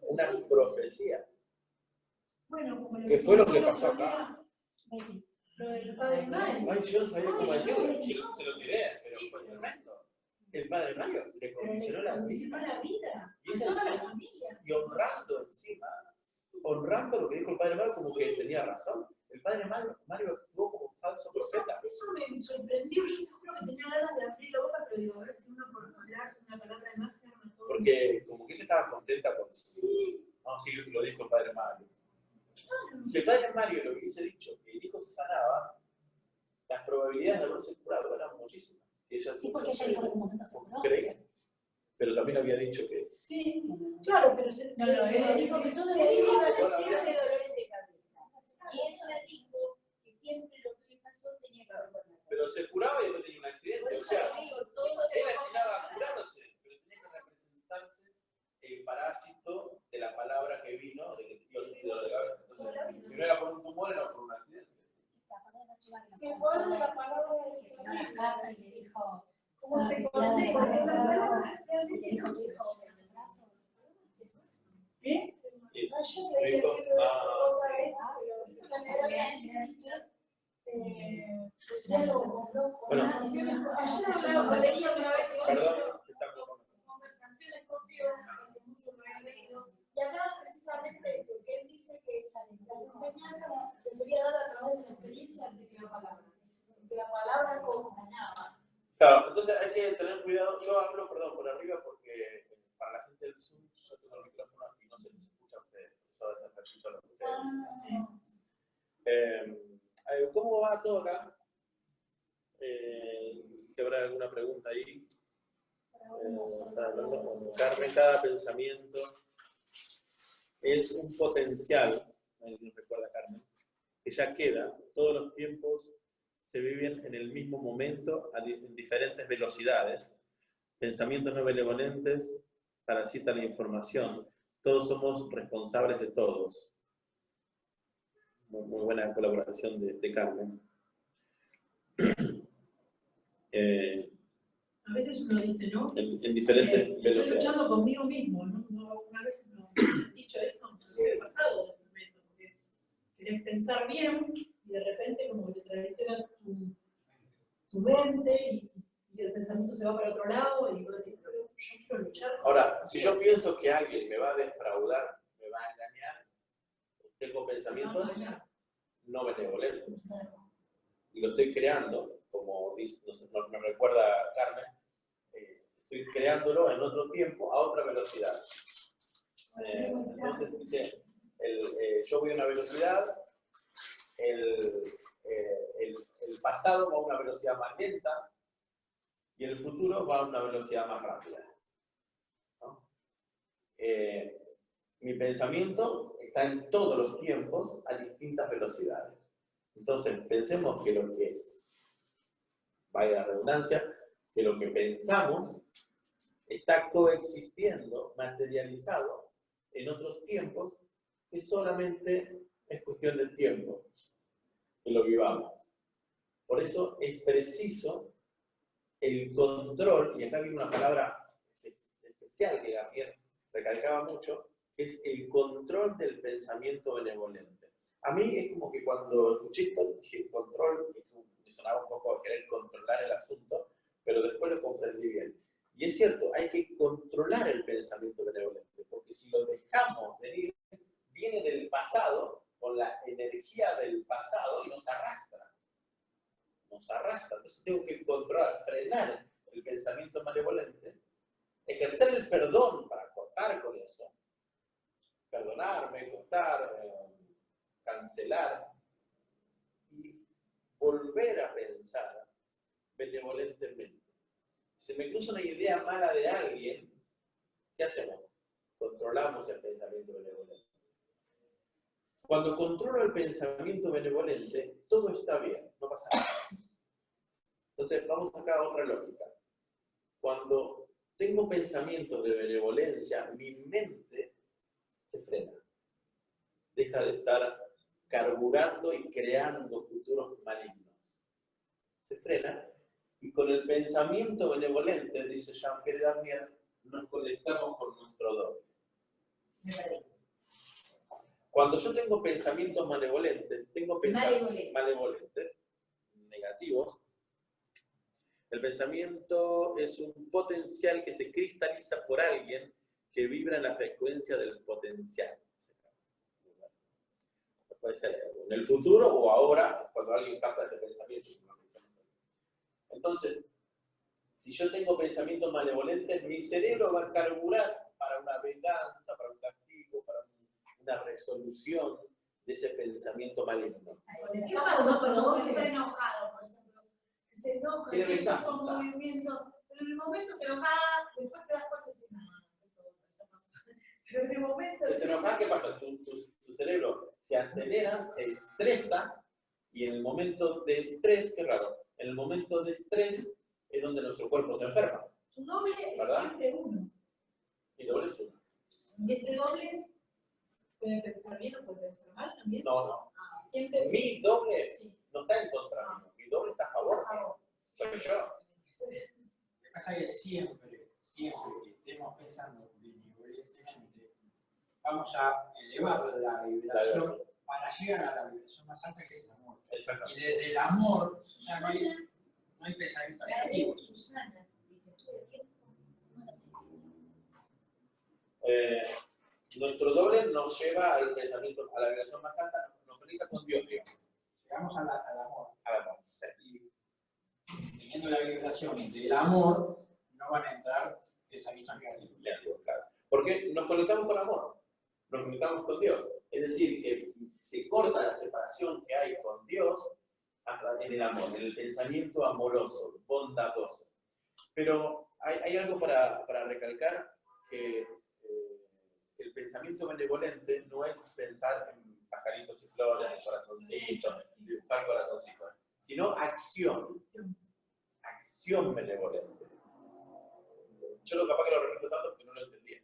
Una profecía. Bueno, como lo ¿Qué que fue lo que contó el pasó otro acá? día, lo del padre Mario. Ay, yo no sabía cómo Ay, decirlo. yo- Chico, se lo tiré, pero fue tremendo. El padre Mario le Pero condicionó le la condicionó vida. la vida. Y A ella toda la decía, familia. y honrando encima, honrando lo que dijo el padre Mario como que tenía razón. El padre Mario actuó como falso profeta. Eso me sorprendió. Yo creo que tenía ganas de abrir la boca, pero digo, a ver si uno por hablar una palabra de más se arma todo. Porque como que ella estaba contenta con Sí. no, sí, lo dijo el padre Mario. Si el padre Mario lo hubiese dicho que el hijo se sanaba, las probabilidades de haberse curado eran muchísimas. Si ella Sí, porque ella dijo que en un momento se curó. creía. Pero también había dicho que Sí, claro, pero No, dijo que todo le dijo iba a que ser no de tiene dolores de cabeza. Y ella dijo que siempre lo que le pasó tenía que ver con la pero se curaba y después tenía un Por accidente. O eso sea, te digo, todo él aspiraba a curarse, pero tenía que representarse el parásito de la palabra que vino, de que Dios se dio de la cabeza. Entonces, si no era por un tumor, era por un accidente. Si el poder de la palabra es Se tiró la carta y le dijo, como te le conté, dijo tu hijo del brazo. ¿qué? Y Ayer leí el libro de otra vez, Porque el accidente, ayer leí otra vez el perdón, libro está como- Conversaciones con Dios, que hace mucho que lo he leído, y hablaba precisamente de esto, que él dice que Las enseñanzas las debería dar a través de la experiencia de que la palabra. Porque la palabra acompañaba. Claro, entonces hay que tener cuidado. Yo hablo, perdón, por arriba porque para la gente del Zoom yo tengo el micrófono y no se les escucha a ustedes. Eso a veces escucho a lo que ustedes dicen. ¿Cómo va todo acá? Si habrá alguna pregunta ahí. Carmen, cada pensamiento es un potencial, nos recuerda Carmen, que ya queda, todos los tiempos se viven en el mismo momento en diferentes velocidades. Pensamientos no benevolentes parasitan la información. Todos somos responsables de todos. Muy buena colaboración de Carmen. A veces uno dice, ¿no? En diferentes velocidades. Estoy luchando conmigo mismo, ¿no? Una vez me han dicho esto, no sé qué ha pasado, porque querés pensar bien y de repente como que te traiciona tu mente y el pensamiento se va para otro lado y vos decís, pero yo quiero luchar. Ahora, si yo pienso que alguien me va a defraudar, me va a engañar, tengo pensamientos no benevolentes. Y lo estoy creando, como nos recuerda Carmen, estoy creándolo en otro tiempo, a otra velocidad. Entonces dice, yo voy a una velocidad, el pasado va a una velocidad más lenta y el futuro va a una velocidad más rápida. ¿No? Mi pensamiento está en todos los tiempos a distintas velocidades. Entonces, pensemos que lo que, vaya la redundancia, que lo que pensamos está coexistiendo, materializado en otros tiempos, que solamente es cuestión de tiempo que lo vivamos. Por eso es preciso el control, y acá viene una palabra especial que Gabriel recalcaba mucho, que es el control del pensamiento benevolente. A mí es como que cuando escuché esto, dije control, me sonaba un poco a querer controlar el asunto, pero después lo comprendí bien. Y es cierto, hay que controlar el pensamiento benevolente, porque si lo dejamos venir, viene del pasado, con la energía del pasado y nos arrastra. Nos arrastra. Entonces tengo que controlar, frenar el pensamiento malevolente, ejercer el perdón para cortar con eso, perdonarme, cortar, cancelar y volver a pensar benevolentemente. Si me cruza una idea mala de alguien, ¿qué hacemos? Controlamos el pensamiento benevolente. Cuando controlo el pensamiento benevolente, todo está bien, no pasa nada. Entonces, vamos acá a otra lógica. Cuando tengo pensamientos de benevolencia, mi mente se frena. Deja de estar carburando y creando futuros malignos. Se frena. Y con el pensamiento benevolente, dice Jean-Pierre Darnier, nos conectamos con nuestro doble. Cuando yo tengo pensamientos malevolentes, malevolentes, negativos, el pensamiento es un potencial que se cristaliza por alguien que vibra en la frecuencia del potencial. Puede ser en el futuro o ahora, cuando alguien capta este pensamiento. Entonces, si yo tengo pensamientos malevolentes, mi cerebro va a carburar para una venganza, para un castigo, para una resolución de ese pensamiento maligno. ¿Qué pasó cuando uno está enojado, por ejemplo? Se enoja, Tiene tiene venganza. un movimiento, pero en el momento se enoja, después te das cuenta y dices, no, ya pasó. Pero en el momento... Si te enojas, ¿qué pasa? Tu cerebro se acelera, se estresa, y en el momento de estrés, qué raro, en el momento de estrés es donde nuestro cuerpo se enferma. Tu doble es ¿Verdad? siempre uno. Y doble es uno. Y ese doble puede pensar bien o puede pensar mal también. No. Siempre Mi doble no está en contra mío, mi doble está a favor mío. Soy yo. Lo que pasa es que siempre que estemos pensando benevolentemente, vamos a elevar la vibración para llegar a la vibración más alta, que es el amor. Exacto. Y desde el amor ya no hay pensamientos negativos. Susana, dice, ¿tú de quién? Nuestro doble nos lleva al pensamiento, a la vibración más alta, nos conecta con Dios, digamos. Llegamos al amor. Al amor. Y teniendo la vibración del amor, no van a entrar pensamientos negativos. Negativo, claro. Porque nos conectamos con amor, nos conectamos con Dios. Es decir, que se corta la separación que hay con Dios en el amor, en el pensamiento amoroso, bondadoso. Pero hay algo para recalcar, que el pensamiento benevolente no es pensar en pajaritos y flores, en corazoncitos, dibujar corazoncitos, sino acción. Acción benevolente. Yo capaz que lo repito tanto porque no lo entendía.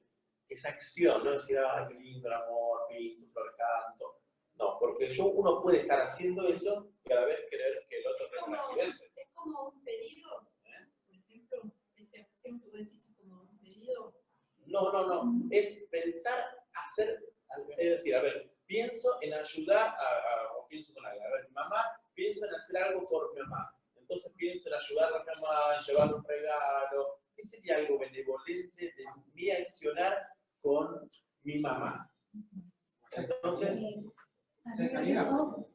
Esa acción, no decir, ay, qué lindo el amor, pinto, flor, canto. No, porque uno puede estar haciendo eso y a la vez creer que el otro es un accidente. Es como un pedido, por ejemplo, esa acción que vos decís es como un pedido. No. Es pensar, hacer, es decir, a ver, pienso en ayudar o pienso con algo. A ver, mi mamá, pienso en hacer algo por mi mamá. Entonces pienso en ayudar a mi mamá, en llevarle un regalo. ¿Qué sería algo benevolente de mi accionar con mi mamá? Entonces,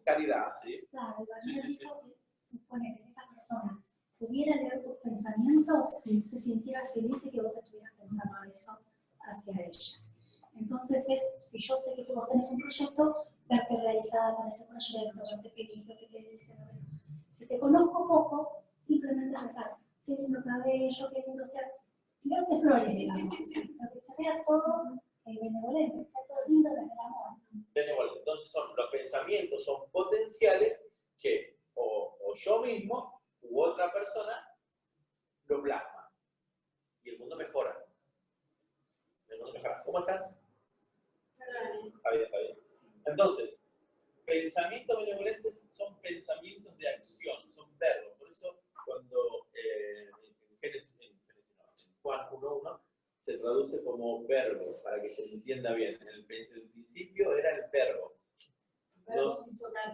caridad, ¿sí? Claro, Daniel dijo que supone que esa persona pudiera leer tus pensamientos y se sintiera feliz de que vos estuvieras pensando eso hacia ella. Entonces, si yo sé que vos tenés un proyecto, verte realizada con ese proyecto, verte feliz, lo que te dice. Si te conozco poco, simplemente pensar, qué lindo cabello, qué lindo ser, tirarte flores, digamos. Lo que sea todo benevolente, sea todo lindo desde el amor. Benevolente. Entonces, los pensamientos son potenciales que o yo mismo u otra persona lo plasma. Y el mundo mejora. El mundo mejora. ¿Cómo estás? Está bien. Entonces, pensamientos benevolentes son pensamientos de acción, son verbos. Por eso, cuando en Juan 1.1 se traduce como verbo, para que se entienda bien. El principio era el verbo. ¿No?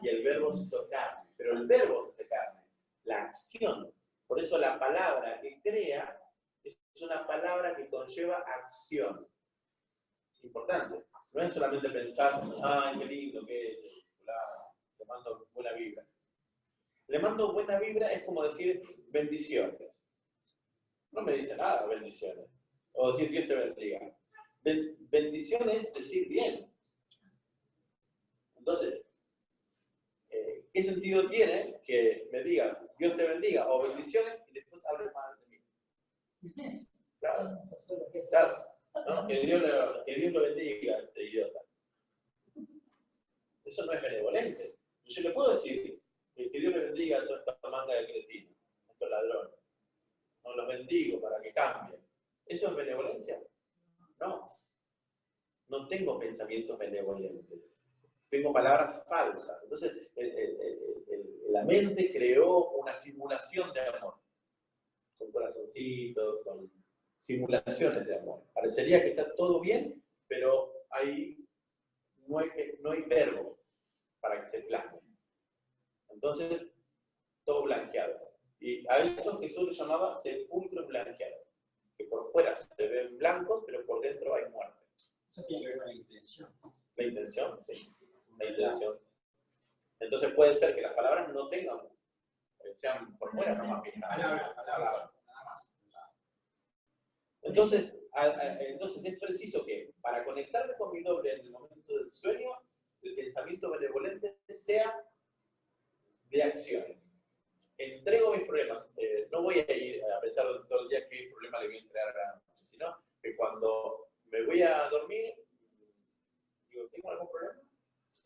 Y el verbo se hizo carne. Pero el verbo se hace carne. La acción. Por eso la palabra que crea es una palabra que conlleva acción. Importante. No es solamente pensar, ay, qué lindo que es, le mando buena vibra. Le mando buena vibra es como decir bendiciones. No me dice nada bendiciones. O decir Dios te bendiga. Bendiciones es decir bien. Entonces, ¿qué sentido tiene que me diga Dios te bendiga o bendiciones y después hable mal de mí? Claro. No, que Dios lo bendiga, este idiota. Eso no es benevolente. Yo le puedo decir que Dios le bendiga a toda esta manga de cretinos, a estos ladrones. No los bendigo para que cambien. ¿Eso es benevolencia? No. No tengo pensamientos benevolentes. Tengo palabras falsas. Entonces, la mente creó una simulación de amor. Con corazoncitos, con simulaciones de amor. Parecería que está todo bien, pero no hay verbo para que se plasme. Entonces, todo blanqueado. Y a eso Jesús le llamaba sepulcros blanqueados. Que por fuera se ven blancos, pero por dentro hay muerte. Eso tiene que ver con la intención. La intención, sí. La intención. Entonces puede ser que las palabras no tengan, sean por fuera nomás. Palabras, nada más. Entonces es preciso que para conectarme con mi doble en el momento del sueño, el pensamiento benevolente sea de acciones. Entrego mis problemas. No voy a ir a pensar todo el día qué problema le voy a entregar a la noche, sino que cuando me voy a dormir, digo, ¿tengo algún problema?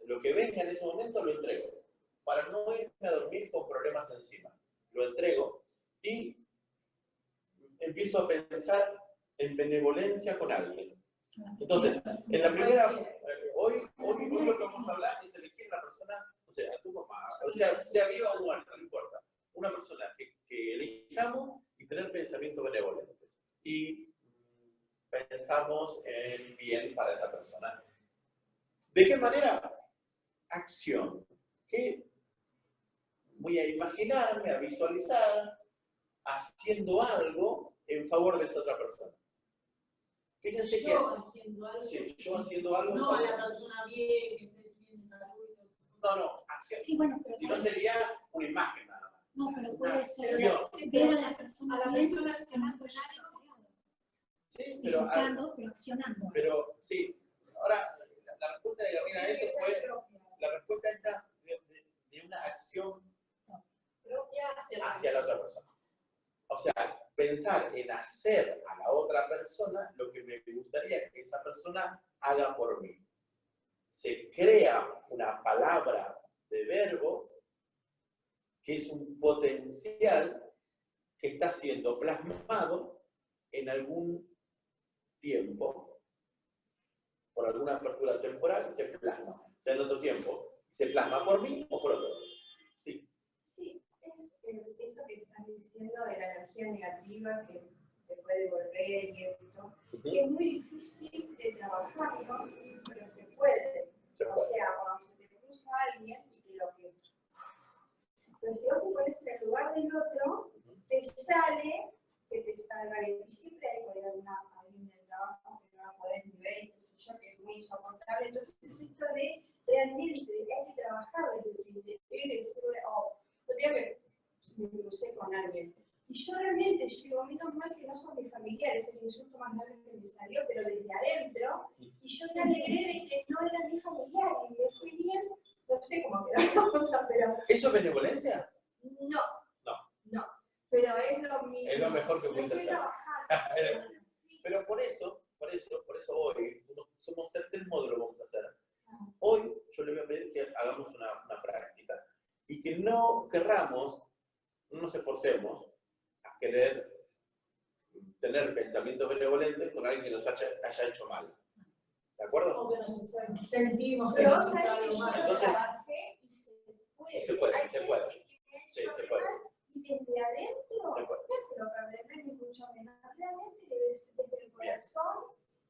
Lo que venga en ese momento lo entrego. Para no irme a dormir con problemas encima. Lo entrego y empiezo a pensar en benevolencia con alguien. Entonces, en la primera, hoy lo que vamos a hablar es elegir una persona, o sea, a tu mamá, o sea viva o muerta, no importa. Una persona que elijamos y tener pensamientos benevolentes. Y pensamos en bien para esa persona. ¿De qué manera? Acción. Que voy a imaginarme, a visualizar, haciendo algo en favor de esa otra persona. Fíjense que Yo haciendo algo. sí, yo haciendo algo. No a la persona bien, que esté bien de salud. No, acción. Sí, bueno, pero Si no sería una imagen nada más. no, pero Una puede ser acción. ver a la persona A la bien persona accionando algo creado. Sí, pero, Disfrutando, pero accionando. pero sí. Ahora, la respuesta de Gabriela a esto fue la respuesta esta de una acción Propia hacia la otra persona. O sea, pensar en hacer a la otra persona lo que me gustaría que esa persona haga por mí. Se crea una palabra de verbo que es un potencial que está siendo plasmado en algún tiempo, por alguna apertura temporal, se plasma. O sea, en otro tiempo, se plasma por mí o por otro. Sí. Sí, eso que estás diciendo de la energía negativa que te puede volver y esto, es muy difícil de trabajar, ¿no? Pero se puede. Se O puede. sea, cuando se te cruza alguien y que lo que... Pero si vos te pones en el lugar del otro, te sale que te salga bien. Y siempre hay por ahí alguien del trabajo que no la podés ni ver, y qué sé yo, que es muy insoportable. Entonces, esto de realmente hay que trabajar desde tu interior y decirle, oh, no digo que me crucé con alguien. Y yo realmente, yo digo, menos mal que no son mis familiares, el insulto más grande que me salió, pero desde adentro, y yo me alegré de que no eran mis familiares, y me fui bien, no sé cómo quedó la cosa, pero ¿Eso es benevolencia? no. No. No. Pero es lo mismo. Es lo mejor que puedes hacer. Trabajar. Pero por eso hoy, somos tres módulos vamos a hacer. Hoy yo le voy a pedir que hagamos una práctica y que no querramos, no nos esforcemos a querer tener pensamientos benevolentes con alguien que nos haya hecho mal. ¿De acuerdo? O que nos sentimos que Pero nos vos hizo sabés que algo yo mal. lo Entonces- trabajé y se puede. Y se puede, Hay se puede. gente que me ha Sí, hecho se puede. mal y desde adentro, Se puede. no es que lo perderé ni mucho menos, realmente desde el corazón.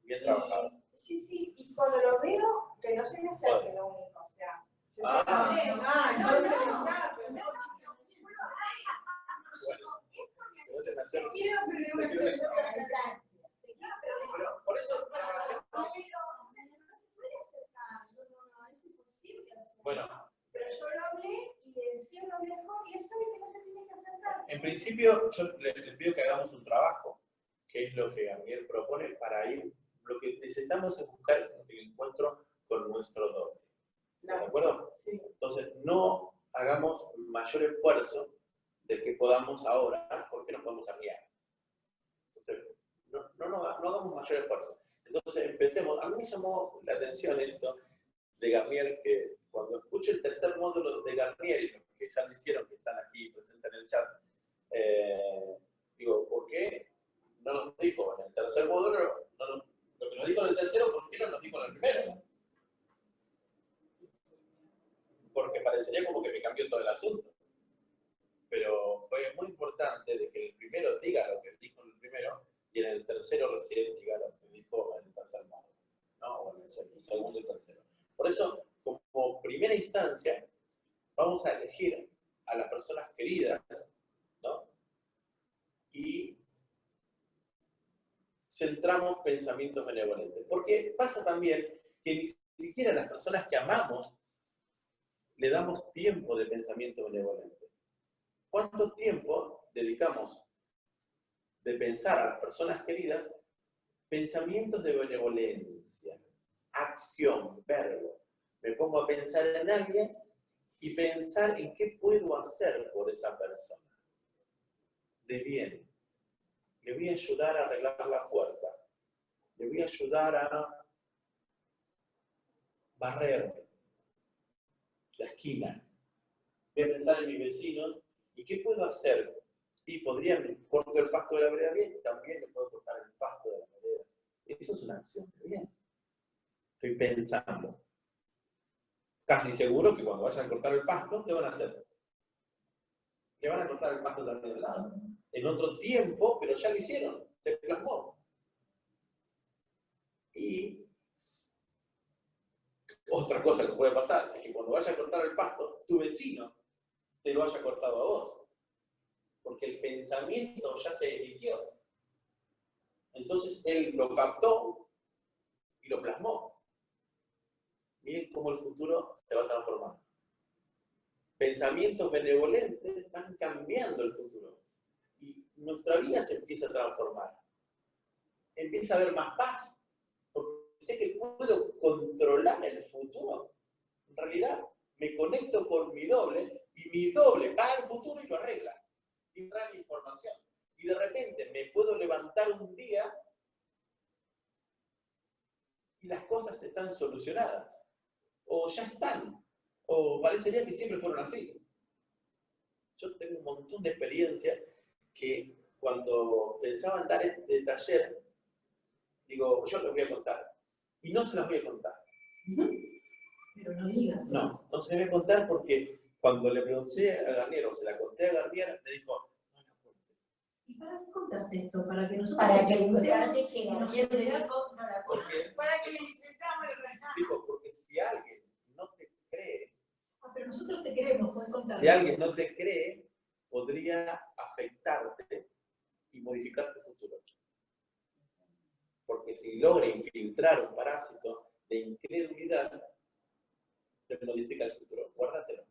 Bien trabajado. Sí, y cuando lo veo, que no se me acerque lo único, o sea, se Ah. Entonces no, está, pero yo lo No te me acerques. quiero, pero no me Te quiero siento dejar. tan Pero por eso trabajemos. no se puede acercar, no, es imposible. O sea, Bueno, pero yo lo hablé y le decía lo mejor y él sabe que no se tiene que acercar. en principio yo les pido que hagamos un trabajo, que es lo que Gabriel propone para ir, lo que necesitamos es buscar el encuentro con nuestro doble. ¿De acuerdo? Sí. Entonces, no hagamos mayor esfuerzo del que podamos ahora, porque nos podemos arriar. Entonces, no hagamos mayor esfuerzo. Entonces, empecemos. A mí me llamó la atención esto de Gabriel, que cuando escucho el tercer módulo de Gabriel, y los que ya lo hicieron, que están aquí presentes en el chat, digo, ¿por qué no nos dijo en el tercer módulo, lo que nos dijo en el tercero, por qué no nos dijo en el primero? Porque parecería como que me cambió todo el asunto. Pero fue muy importante de que el primero diga lo que dijo en el primero y en el tercero recién diga lo que dijo en el tercer módulo, ¿no? O en el segundo y tercero. Por eso, como primera instancia, vamos a elegir a las personas queridas, ¿no? Y centramos pensamientos benevolentes. Porque pasa también que ni siquiera a las personas que amamos le damos tiempo de pensamiento benevolente. ¿Cuánto tiempo dedicamos de pensar a las personas queridas pensamientos de benevolencia, acción, verbo? Me pongo a pensar en alguien y pensar en qué puedo hacer por esa persona. De bien. Le voy a ayudar a arreglar la puerta. Le voy a ayudar a barrer la esquina. Voy a pensar en mis vecinos y qué puedo hacer. Y podría, corto el pasto de la vereda bien, también le puedo cortar el pasto de la vereda. Eso es una acción de bien. Estoy pensando. Casi seguro que cuando vayan a cortar el pasto, ¿qué van a hacer? Que van a cortar el pasto también al lado. En otro tiempo, pero ya lo hicieron, se plasmó. Y otra cosa que puede pasar es que cuando vaya a cortar el pasto, tu vecino te lo haya cortado a vos. Porque el pensamiento ya se emitió. Entonces él lo captó y lo plasmó. Miren cómo el futuro se va transformando. Pensamientos benevolentes van cambiando el futuro. Y nuestra vida se empieza a transformar. Empieza a haber más paz. Porque sé que puedo controlar el futuro. En realidad, me conecto con mi doble y mi doble va al futuro y lo arregla. Y trae la información. Y de repente me puedo levantar un día y las cosas están solucionadas. O ya están. O parecería que siempre fueron así. Yo tengo un montón de experiencia que cuando pensaba en dar este taller, digo, yo les voy a contar. Y no se las voy a contar. Pero no digas. No se les voy a contar porque cuando le pregunté a Garnier, o se la conté a Garnier, me dijo, no la cuentes. ¿Y para qué contás esto? Para que nosotros... Para que preguntemos encontrarte que y nos Gabriel enteremos. Velasco no la cuenta. Porque, Para que le disfrutamos y relajamos. digo, porque si alguien no te cree, Ah, pero nosotros te queremos, puedes contar. si alguien no te cree, podría afectarte y modificar tu futuro. Porque si logra infiltrar un parásito de incredulidad, te modifica el futuro. Guárdatelo.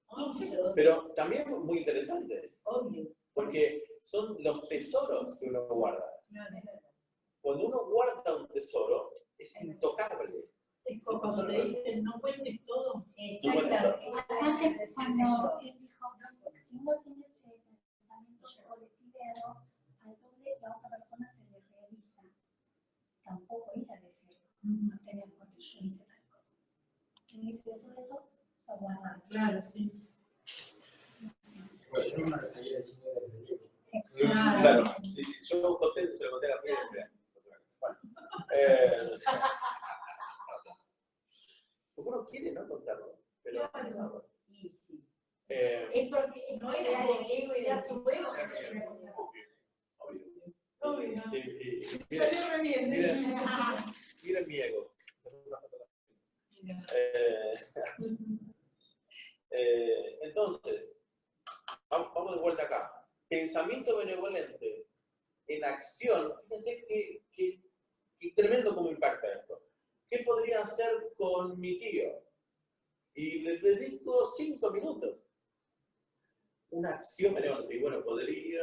Obvio. Pero también muy interesante, Obvio. porque son los tesoros que uno guarda. Cuando uno guarda un tesoro, es intocable. Es como cuando te dicen, no cuentes todo. Exactamente. Antes, cuando él dijo, si uno tiene pensamientos o le pide algo al doble, la otra persona se le realiza. Tampoco ir a decir, no tener cuando yo hice tal cosa. Él dice todo eso, lo guardar. Claro, sí. Pues uno de los talleres de Diego. Claro, sí, yo conté, se lo conté a la primera. Bueno, uno quiere no contarlo, pero Claro. Sí, sí. eh, Es porque no era del ego y de tu ego. obvio. Salió re bien. Miren mi ego. Entonces, vamos de vuelta acá. Pensamiento benevolente en acción. Fíjense que tremendo cómo impacta esto. ¿Qué podría hacer con mi tío? Y le dedico 5 minutos. Una acción benevolente. Y bueno, podría...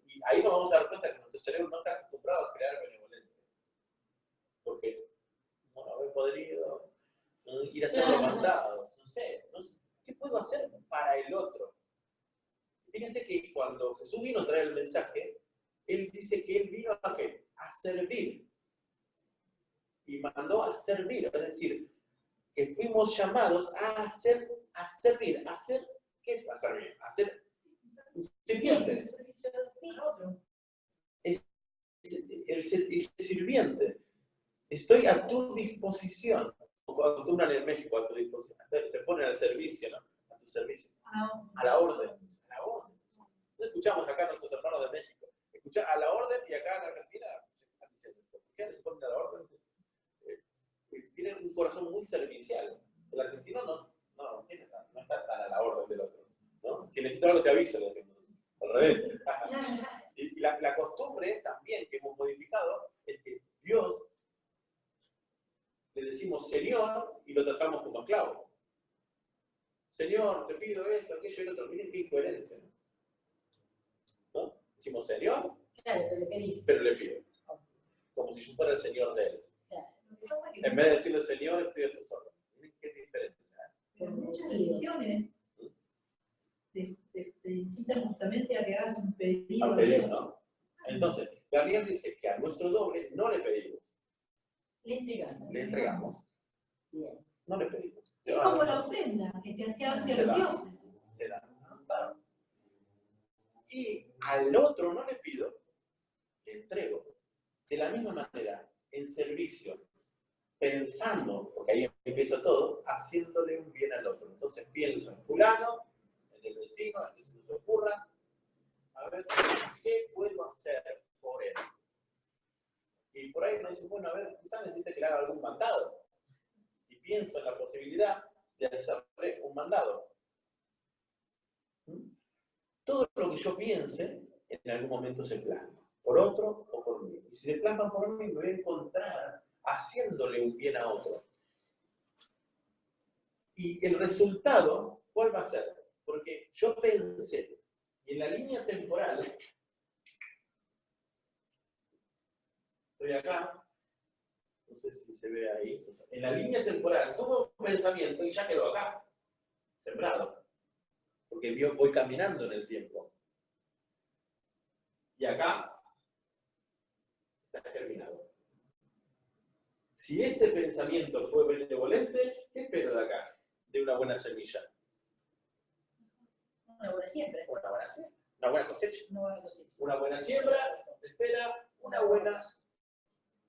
y ahí nos vamos a dar cuenta que nuestro cerebro no está acostumbrado a crear benevolencia. Porque, bueno, a ver, podría ir a hacer los mandados. No sé. ¿Qué puedo hacer para el otro? Fíjense que cuando Jesús vino a traer el mensaje, Él dice que Él vino ¿a qué? A servir. Y mandó a servir. Es decir, que fuimos llamados a servir. ¿Qué es a servir? A ser sirvientes. Es el sirviente. Estoy a tu disposición. Acostumbran en México a tu disposición. Se ponen al servicio, ¿no? A tu servicio. A la orden. A la orden. No escuchamos acá a nuestros hermanos de México. Escuchar a la orden y acá en Argentina se están diciendo esto. ¿Por qué se ponen a la orden? Tienen un corazón muy servicial. El argentino no está tan a la orden del otro. ¿No? Si necesito algo te aviso, lo decimos. Al revés. Y la costumbre también que hemos modificado es que Dios le decimos Señor y lo tratamos como esclavo. Señor, te pido esto, aquello y lo otro. Miren qué incoherencia. ¿No? Decimos Señor, Claro, pero le pedís. pero le pido. Como si yo fuera el Señor de él. En vez de decirle Señor, le pido tesoro. Miren qué diferencia. Pero muchas religiones te incitan justamente a que hagas un pedido A a pedir, Dios. ¿no? Entonces, Gabriel dice que a nuestro doble no le pedimos. Le entregamos. Le entregamos. Bien. No le pedimos. Es como la ofrenda que se hacía antes a los dioses. Se da. Claro. Y al otro no le pido, le entrego. De la misma manera, en servicio, pensando, porque ahí empieza todo, haciéndole un bien al otro. Entonces pienso en fulano, en el vecino, en el que se nos ocurra, a ver, ¿qué puedo hacer por él? Y por ahí uno dice, bueno, a ver, quizás necesite que le haga algún mandado. Y pienso en la posibilidad de hacerle un mandado. Todo lo que yo piense, en algún momento se plasma. por otro o por mí. Y si se plasman por mí, me voy a encontrar haciéndole un bien a otro. Y el resultado, ¿cuál va a ser? Porque yo pensé, y en la línea temporal, estoy acá, no sé si se ve ahí, en la línea temporal tuve un pensamiento y ya quedó acá, sembrado, porque yo voy caminando en el tiempo. Y acá está terminado. Si este pensamiento fue benevolente, ¿qué espero de acá? De una buena semilla. Una buena siempre. Una buena siembra, una buena cosecha. Una buena cosecha. Una buena siembra espera una buena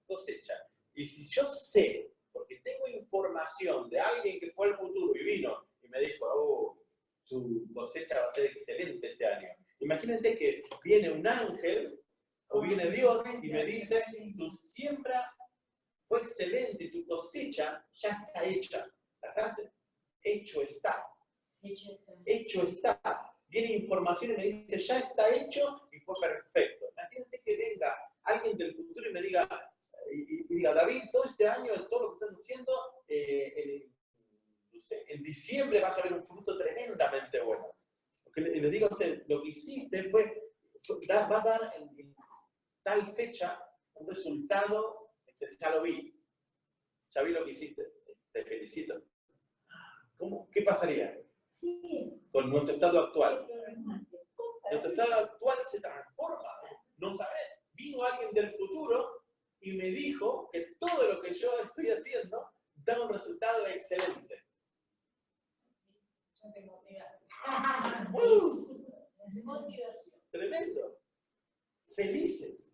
cosecha. Y si yo sé, porque tengo información de alguien que fue al futuro y vino y me dijo, oh, tu cosecha va a ser excelente este año. Imagínense que viene un ángel o viene Dios y me dice, tu siembra fue excelente y tu cosecha ya está hecha. La frase, hecho está. Hecho está. Viene información y me dice, ya está hecho y fue perfecto. Imagínense que venga alguien del futuro y me diga, David, todo este año, todo lo que estás haciendo, no sé, en diciembre vas a ver un fruto tremendamente bueno. Porque le digo a usted, lo que hiciste va a dar en tal fecha un resultado, ya lo vi. Ya vi lo que hiciste. Te felicito. ¿Cómo? ¿Qué pasaría? Sí. Con nuestro estado actual. Nuestro estado actual se transforma. No sabes. Vino alguien del futuro y me dijo que todo lo que yo estoy haciendo da un resultado excelente. Tremendo. Felices.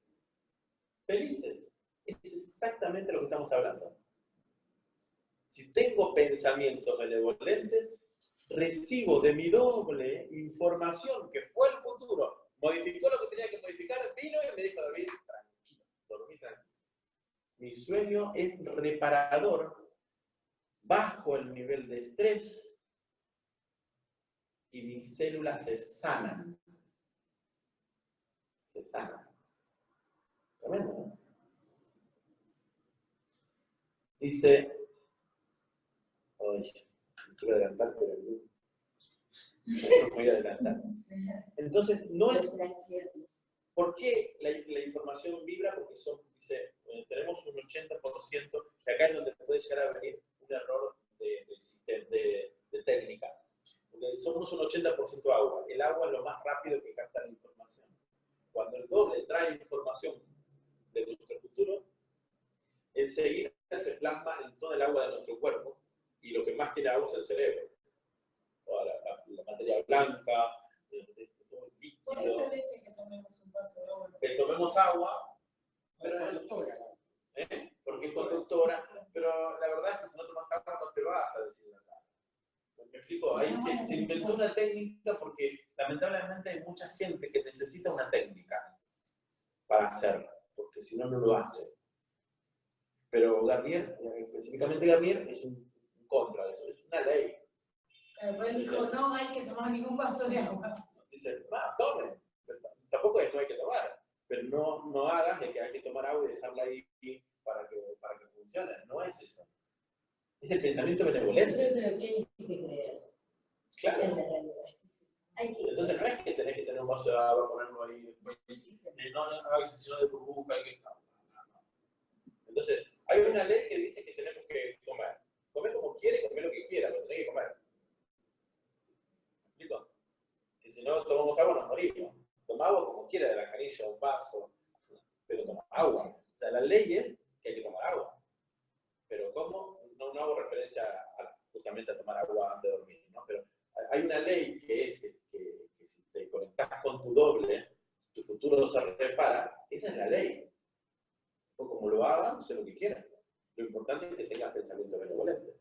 Felices. Es exactamente lo que estamos hablando. Si tengo pensamientos benevolentes, recibo de mi doble información que fue el futuro, modificó lo que tenía que modificar, vino y me dijo, David, tranquilo, dormí tranquilo. Mi sueño es reparador, bajo el nivel de estrés y mis células se sanan. Se sanan. Tremendo, ¿no? Dice, oye, me quiero adelantar, pero no me voy a adelantar. Entonces, no es... ¿Por qué la información vibra? Porque dice, tenemos un 80%, y acá es donde puede llegar a venir un error del sistema, de técnica. Porque somos un 80% agua. El agua es lo más rápido que capta la información. Cuando el doble trae información de nuestro futuro, enseguida se plasma en todo el agua de nuestro cuerpo. Y lo que más tiene agua es el cerebro. Toda la materia blanca, todo el líquido. Por eso dice que tomemos un vaso de agua. Que tomemos agua, Pero pero es conductora. porque es conductora, pero la verdad es que si no tomas agua no te vas a deshidratar. ¿Me explico? Ahí se inventó una técnica porque lamentablemente hay mucha gente que necesita una técnica para hacerla, porque si no, no lo hace. Pero Garnier, específicamente Garnier, es un contra de eso, es una ley. Él dijo, no hay que tomar ningún vaso de agua. Dice, tome. Tampoco es no hay que tomar, pero no hagas de que hay que tomar agua y dejarla ahí para que funcione. No es eso. Es el pensamiento benevolente. Yo creo que hay que creer. Claro. Esa es la realidad. Entonces no es que tenés que tener un vaso de agua, ponerlo ahí después. No hagas sesión de burbuja. No. Entonces, hay una ley que dice que tenemos que comer. Comer como quiere, comer lo que quiera, pero tenés que comer. ¿Me explico? Y si no tomamos agua, nos morimos. Toma agua como quiera, de la canilla, un vaso, pero toma agua. O sea, la ley es que hay que tomar agua. Pero ¿cómo? No hago referencia justamente a tomar agua antes de dormir, ¿no? Pero hay una ley que es que si te conectas con tu doble, tu futuro se repara. Esa es la ley. O como lo hagan, no sé lo que quieran. Lo importante es que tengas pensamiento benevolente.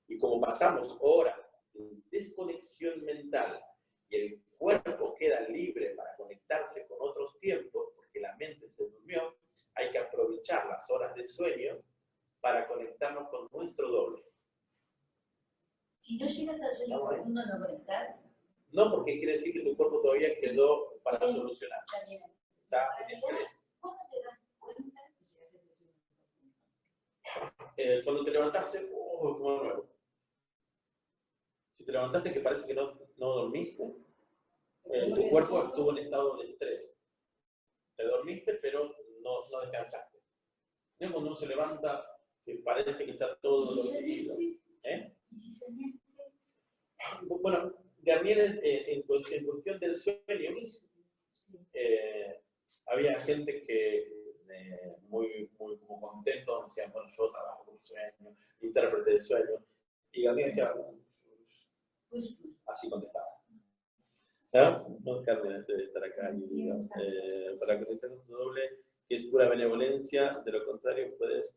Y como pasamos horas de desconexión mental y el cuerpo queda libre para conectarse con otros tiempos, porque la mente se durmió, hay que aprovechar las horas de sueño para conectarnos con nuestro doble. Si no llegas al sueño profundo, no conectar. No, porque quiere decir que tu cuerpo todavía quedó para solucionar. También. está en estrés. ¿Cuándo te das cuenta que llegas a ese sueño? Cuando te levantaste, como nuevo. Si te levantaste que parece que no dormiste, tu cuerpo estuvo en estado de estrés. Te dormiste, pero no descansaste. Cuando uno se levanta, que parece que está todo dormido. ¿Y si soñaste? Bueno, Garnier, en cuestión del sueño, había gente que muy como contento, decían, bueno, yo trabajo con sueño, intérprete de sueño, y Garnier decía, así contestaba. ¿No? No, Carmen, debe estar acá y diga, para conectar con tu doble, que es pura benevolencia, de lo contrario puedes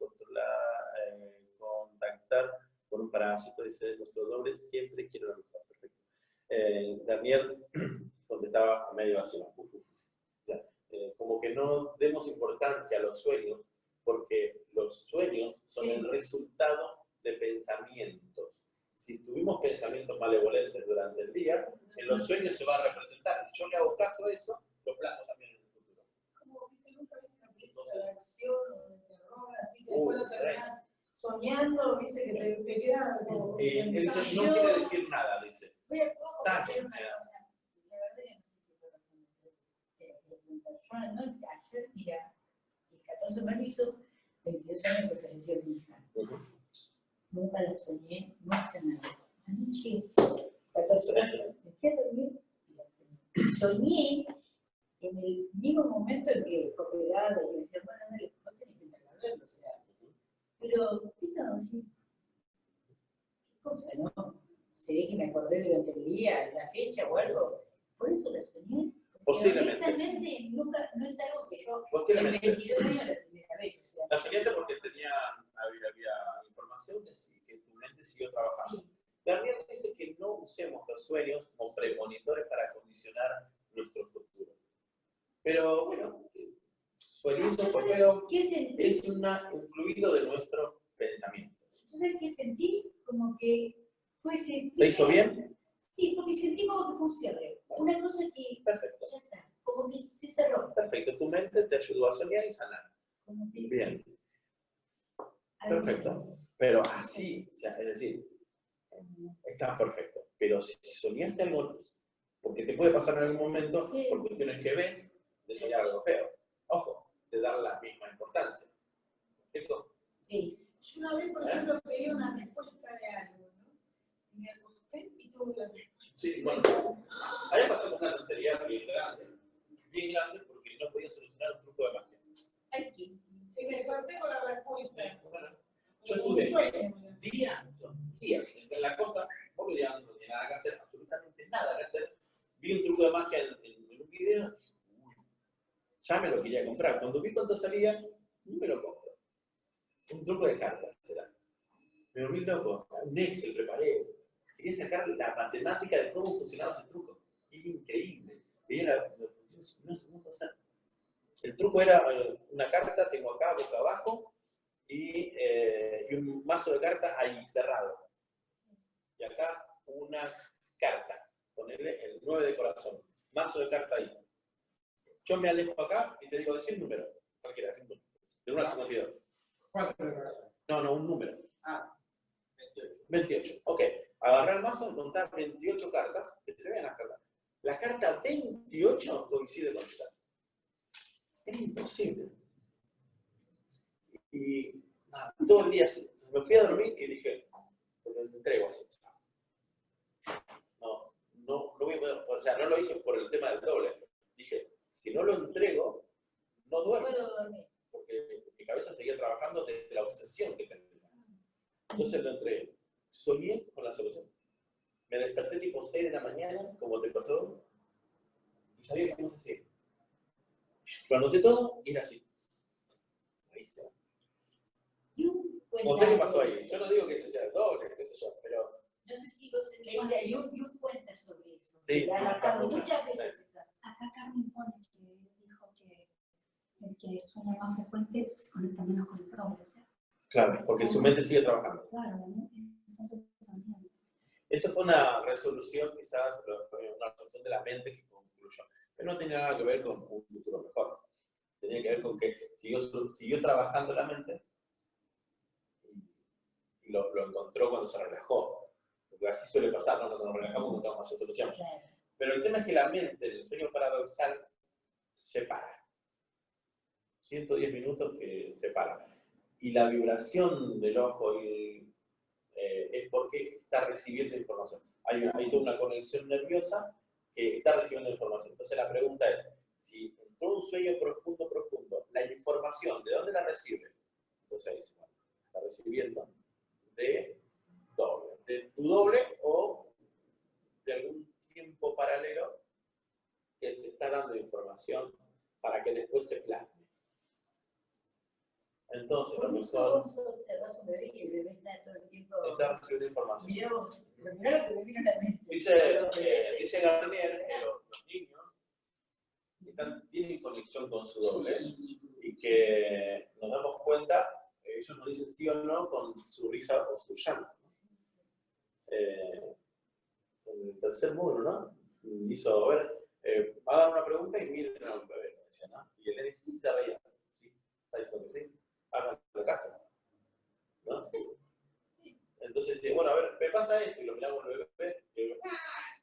contactar con un parásito, dice, nuestro doble siempre quiere lo mejor. Perfecto. Daniel contestaba a medio así, como que no demos importancia a los sueños, porque los sueños son el resultado de pensamientos. Si tuvimos pensamientos malevolentes durante el día, en los sueños se va a representar. Si yo le hago caso a eso, lo plasmo también en el futuro. Como viste, nunca viste una película de acción o de terror, así que después lo terminás soñando, viste, que te queda como el sueño no quiere decir nada, dice. Voy a Saquen. la verdad, yo anoche, ayer, mira, el 14 de mayo hizo 22 años que falleció mi hija. Nunca la soñé, nunca nada. Anoche, 14 de mayo, me fui a dormir y la soñé. Soñé en el mismo momento en que fue operada y me decía, bueno, no le puedo tener que intentar verlo, o sea. Pero, no, sí. ¿Qué cosa, no? Se ve que me acordé durante el día, la fecha o algo. Por eso la soñé. Posiblemente. Honestamente, nunca, no es algo que yo, Posiblemente. en 22 años la primera vez, o sea. La siguiente porque había información que tu mente siguió trabajando. Sí. También dice que no usemos los sueños como premonitores para condicionar nuestro futuro. Pero bueno, sueñito, feo, ¿Qué sentí? es un fluido de nuestro pensamiento. ¿Yo sé qué sentí? Como que fue sentir. ¿Te hizo bien? Sí, porque sentí como que fue un cierre. Una cosa que Perfecto. ya está, como que se cerró. Perfecto, tu mente te ayudó a soñar y sanar. Como que Bien, perfecto. Pero así, o sea, es decir, está perfecto. Pero si soñaste algo, porque te puede pasar en algún momento, Sí. por cuestiones que ves, de soñar algo feo. Ojo, de dar la misma importancia. ¿Cierto? sí. Yo una vez, por ejemplo, pedí una respuesta de algo, ¿no? Y me acosté y tuve la respuesta. Sí, bueno. A mí me pasó con una tontería bien grande porque no podía solucionar un truco de magia. Aquí. Y me solté con la respuesta. Bueno, yo Un estuve sueño. días en la costa, porque ya no tenía nada que hacer, absolutamente nada que hacer. Vi un truco de magia en un video, ya me lo quería comprar. Cuando vi cuánto salía, no me lo compro. Un truco de cartas, será. Me volví loco, un Excel preparé. Quería sacar la matemática de cómo funcionaba ese truco. Era increíble. No pasa. El truco era una carta, tengo acá, boca abajo, y un mazo de cartas ahí, cerrado. Y acá una carta, ponerle el 9 de corazón. Mazo de carta ahí. Yo me alejo acá y te digo, decir un número. Cualquiera, decir un número. De 1 al 52. 4 de corazón. No, un número. 28. 28. Ok. Agarrar el mazo, contar 28 cartas, que se vean las cartas. La carta 28 coincide con esta. Es imposible. Y todo el día me fui a dormir y dije, lo entrego así. No voy a poder, o sea, no lo hice por el tema del doble. Dije, si no lo entrego, no duermo. Puedo dormir. Porque mi cabeza seguía trabajando desde la obsesión que tenía. Entonces lo entregué. Soñé con la solución. Me desperté tipo 6 de la mañana, como te pasó, y sabía cómo se hacía. Lo anoté todo y era así. Ahí se va. Y un No sé qué pasó cuenta. ahí. Yo no digo que ese sea el doble, qué sé yo, pero... No sé si vos leíste, hay un cuenta sobre eso. Sí, La muchas, pasado muchas, muchas veces esa. Acá Carmen pone que dijo que el que sueña más frecuente se conecta menos con el doble. O sea, Claro, porque su mente sigue trabajando. claro, ¿no? Es un pensamiento. Esa fue una resolución, quizás, una resolución de la mente que concluyó. Pero no tiene nada que ver con un futuro mejor. que ver con que siguió trabajando la mente y lo encontró cuando se relajó. Porque así suele pasar, ¿no? Cuando nos relajamos encontramos mayor solución. Pero el tema es que la mente, el sueño paradoxal, se para. 110 minutos que se para. Y la vibración del ojo es porque está recibiendo información. Hay toda una conexión nerviosa que está recibiendo información. Entonces la pregunta es, si entró un sueño profundo, la información, ¿de dónde la recibe? Entonces ahí dice, bueno, está recibiendo de tu doble o de algún tiempo paralelo que te está dando información para que después se plasme. Entonces, lo mejor Vos observás un bebé y el bebé está todo el tiempo. está recibiendo información. Mirá vos, lo primero que me vino a la mente. Dice Garnier que los niños tienen conexión con su doble y que nos damos cuenta, ellos nos dicen sí o no con su risa o su llanto. En el tercer módulo, ¿no? Hizo, a ver, va a dar una pregunta y miren a un bebé, decía, ¿no? Y el nene se reía. ¿Sí? ¿Está diciendo que sí? Hagan la casa. ¿No? Entonces dice, bueno, a ver, me pasa esto, y lo miramos al bebé, y el bebé,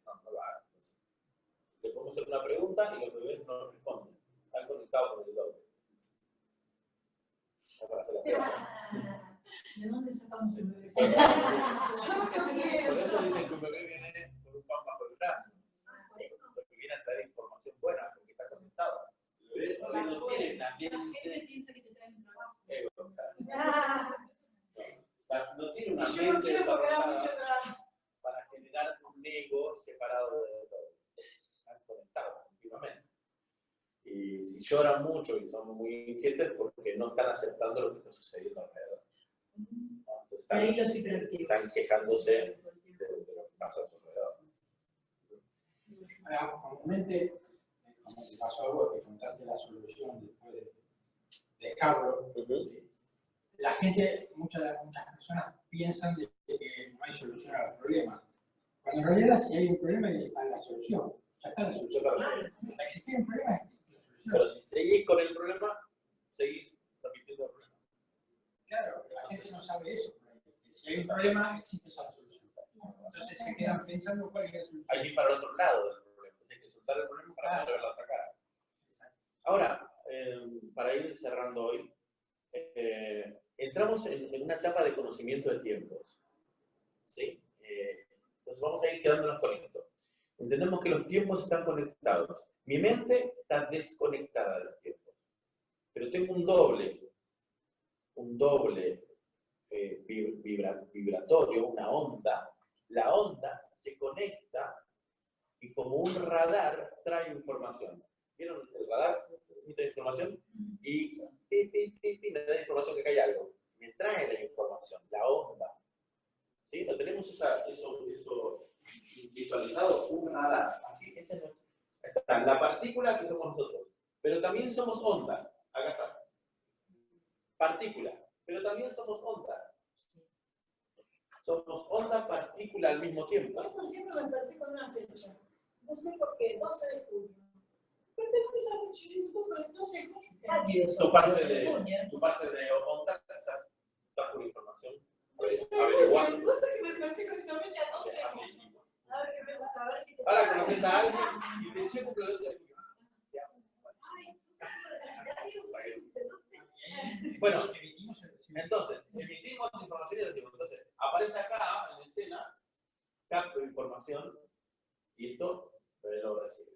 no lo hagas. Entonces, le podemos hacer una pregunta y los bebés no responden. Están conectados con el doble. ¿De dónde sacamos un bebé? Por eso dicen que un bebé viene con un pan bajo el brazo. Porque viene a traer información buena, porque está conectado. El bebé no tiene La gente ambiente. piensa que te traen un trabajo. No tiene una Si yo no mente quiero porque da mucho desarrollada trabajo. para generar un ego separado de todo. Están conectados continuamente. Y si lloran mucho y son muy inquietos es porque no están aceptando lo que está sucediendo alrededor. Entonces Ahí los hiperactivos. están quejándose de lo que pasa a su alrededor. Ahora, comúnmente, como te pasó a vos, que contaste la solución después de dejarlo, la gente, muchas personas piensan de que no hay solución a los problemas. Cuando en realidad, si hay un problema, está la solución. Ya está la solución. Para existir un problema, existe la solución. Pero si seguís con el problema, seguís repitiendo el problema. Claro, pero la gente no sabe eso. Que si hay un problema, existe ya la solución. Entonces se quedan pensando cuál es la solución. Hay que ir para el otro lado del problema. Hay que soltar el problema para poder ver la otra cara. Ahora, para ir cerrando hoy, entramos en una etapa de conocimiento de tiempos. ¿Sí? Entonces vamos a ir quedándonos con esto. Entendemos que los tiempos están conectados. Mi mente está desconectada de los tiempos. Pero tengo un doble vibratorio, una onda. La onda se conecta y como un radar trae información. ¿Vieron el radar? Emite información y me da información que hay algo. Me trae la información, la onda. ¿Sí? ¿No tenemos eso visualizado? Un radar. Así, esa es la partícula que somos nosotros. Pero también somos onda. Acá está. Partícula. Pero también somos onda. Somos onda, partícula al mismo tiempo. Hoy, por ejemplo, me desperté con una fecha. No sé por qué, 12 de junio. Desperté con esa fecha y yo con el 12 de junio. Tu parte de onda, quizás, está por información. Vos Averiguando. sabés que me desperté con esa fecha, no sé. A ver qué me pasa, a ver qué te Ahora pasa. conoces a alguien y te dice cumple 12 de junio. Bueno, entonces, emitimos información y decimos, entonces, aparece acá en la escena, capto información y esto lo recibe.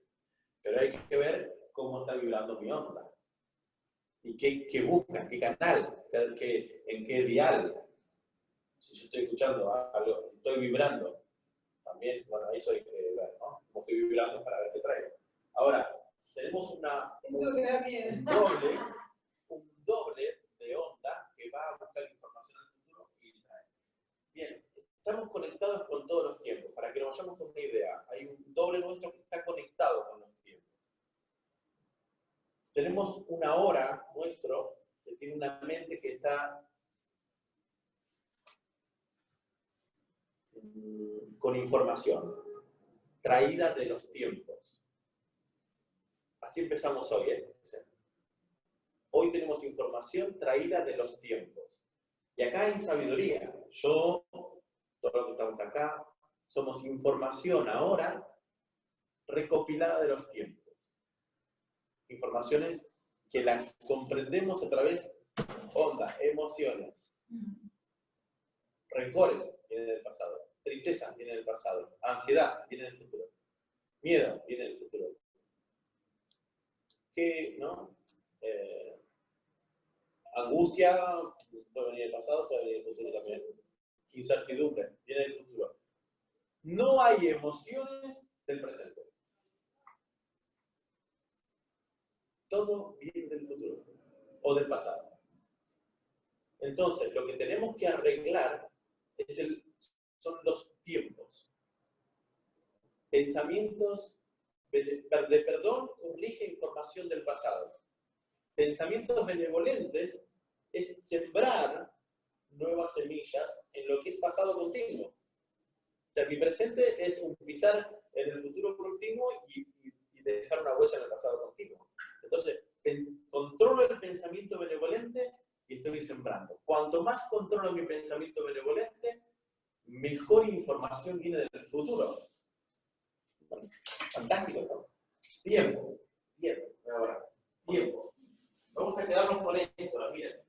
Pero hay que ver cómo está vibrando mi onda. Y qué busca, qué canal, en qué dial. Si yo estoy escuchando algo, estoy vibrando, también, bueno, ahí soy ver, ¿no? Como estoy vibrando para ver qué traigo. Ahora, tenemos Eso me da miedo. un doble de onda que va a buscar información al futuro y trae. Bien, estamos conectados con todos los tiempos. Para que nos vayamos con una idea, hay un doble nuestro que está conectado con los tiempos. Tenemos una hora nuestro que tiene una mente que está con información traída de los tiempos. Así empezamos hoy, ¿eh? Hoy tenemos información traída de los tiempos. Y acá hay sabiduría. Yo, todos los que estamos acá, somos información ahora recopilada de los tiempos. Informaciones que las comprendemos a través de ondas, emociones. Rencores vienen del pasado. Tristeza viene del pasado. Ansiedad viene del futuro. Miedo viene del futuro. ¿Qué, no? Angustia puede venir del pasado, puede venir del futuro también. Incertidumbre viene del futuro. No hay emociones del presente. Todo viene del futuro o del pasado. Entonces, lo que tenemos que arreglar son los tiempos. Pensamientos de perdón corrige información del pasado. Pensamientos benevolentes es sembrar nuevas semillas en lo que es pasado continuo. O sea, mi presente es un pisar en el futuro continuo y dejar una huella en el pasado continuo. Entonces, controlo el pensamiento benevolente y estoy sembrando. Cuanto más controlo mi pensamiento benevolente, mejor información viene del futuro. Fantástico, ¿no? Tiempo. Ahora, tiempo. Vamos a quedarnos con esto, ¿no? Miren,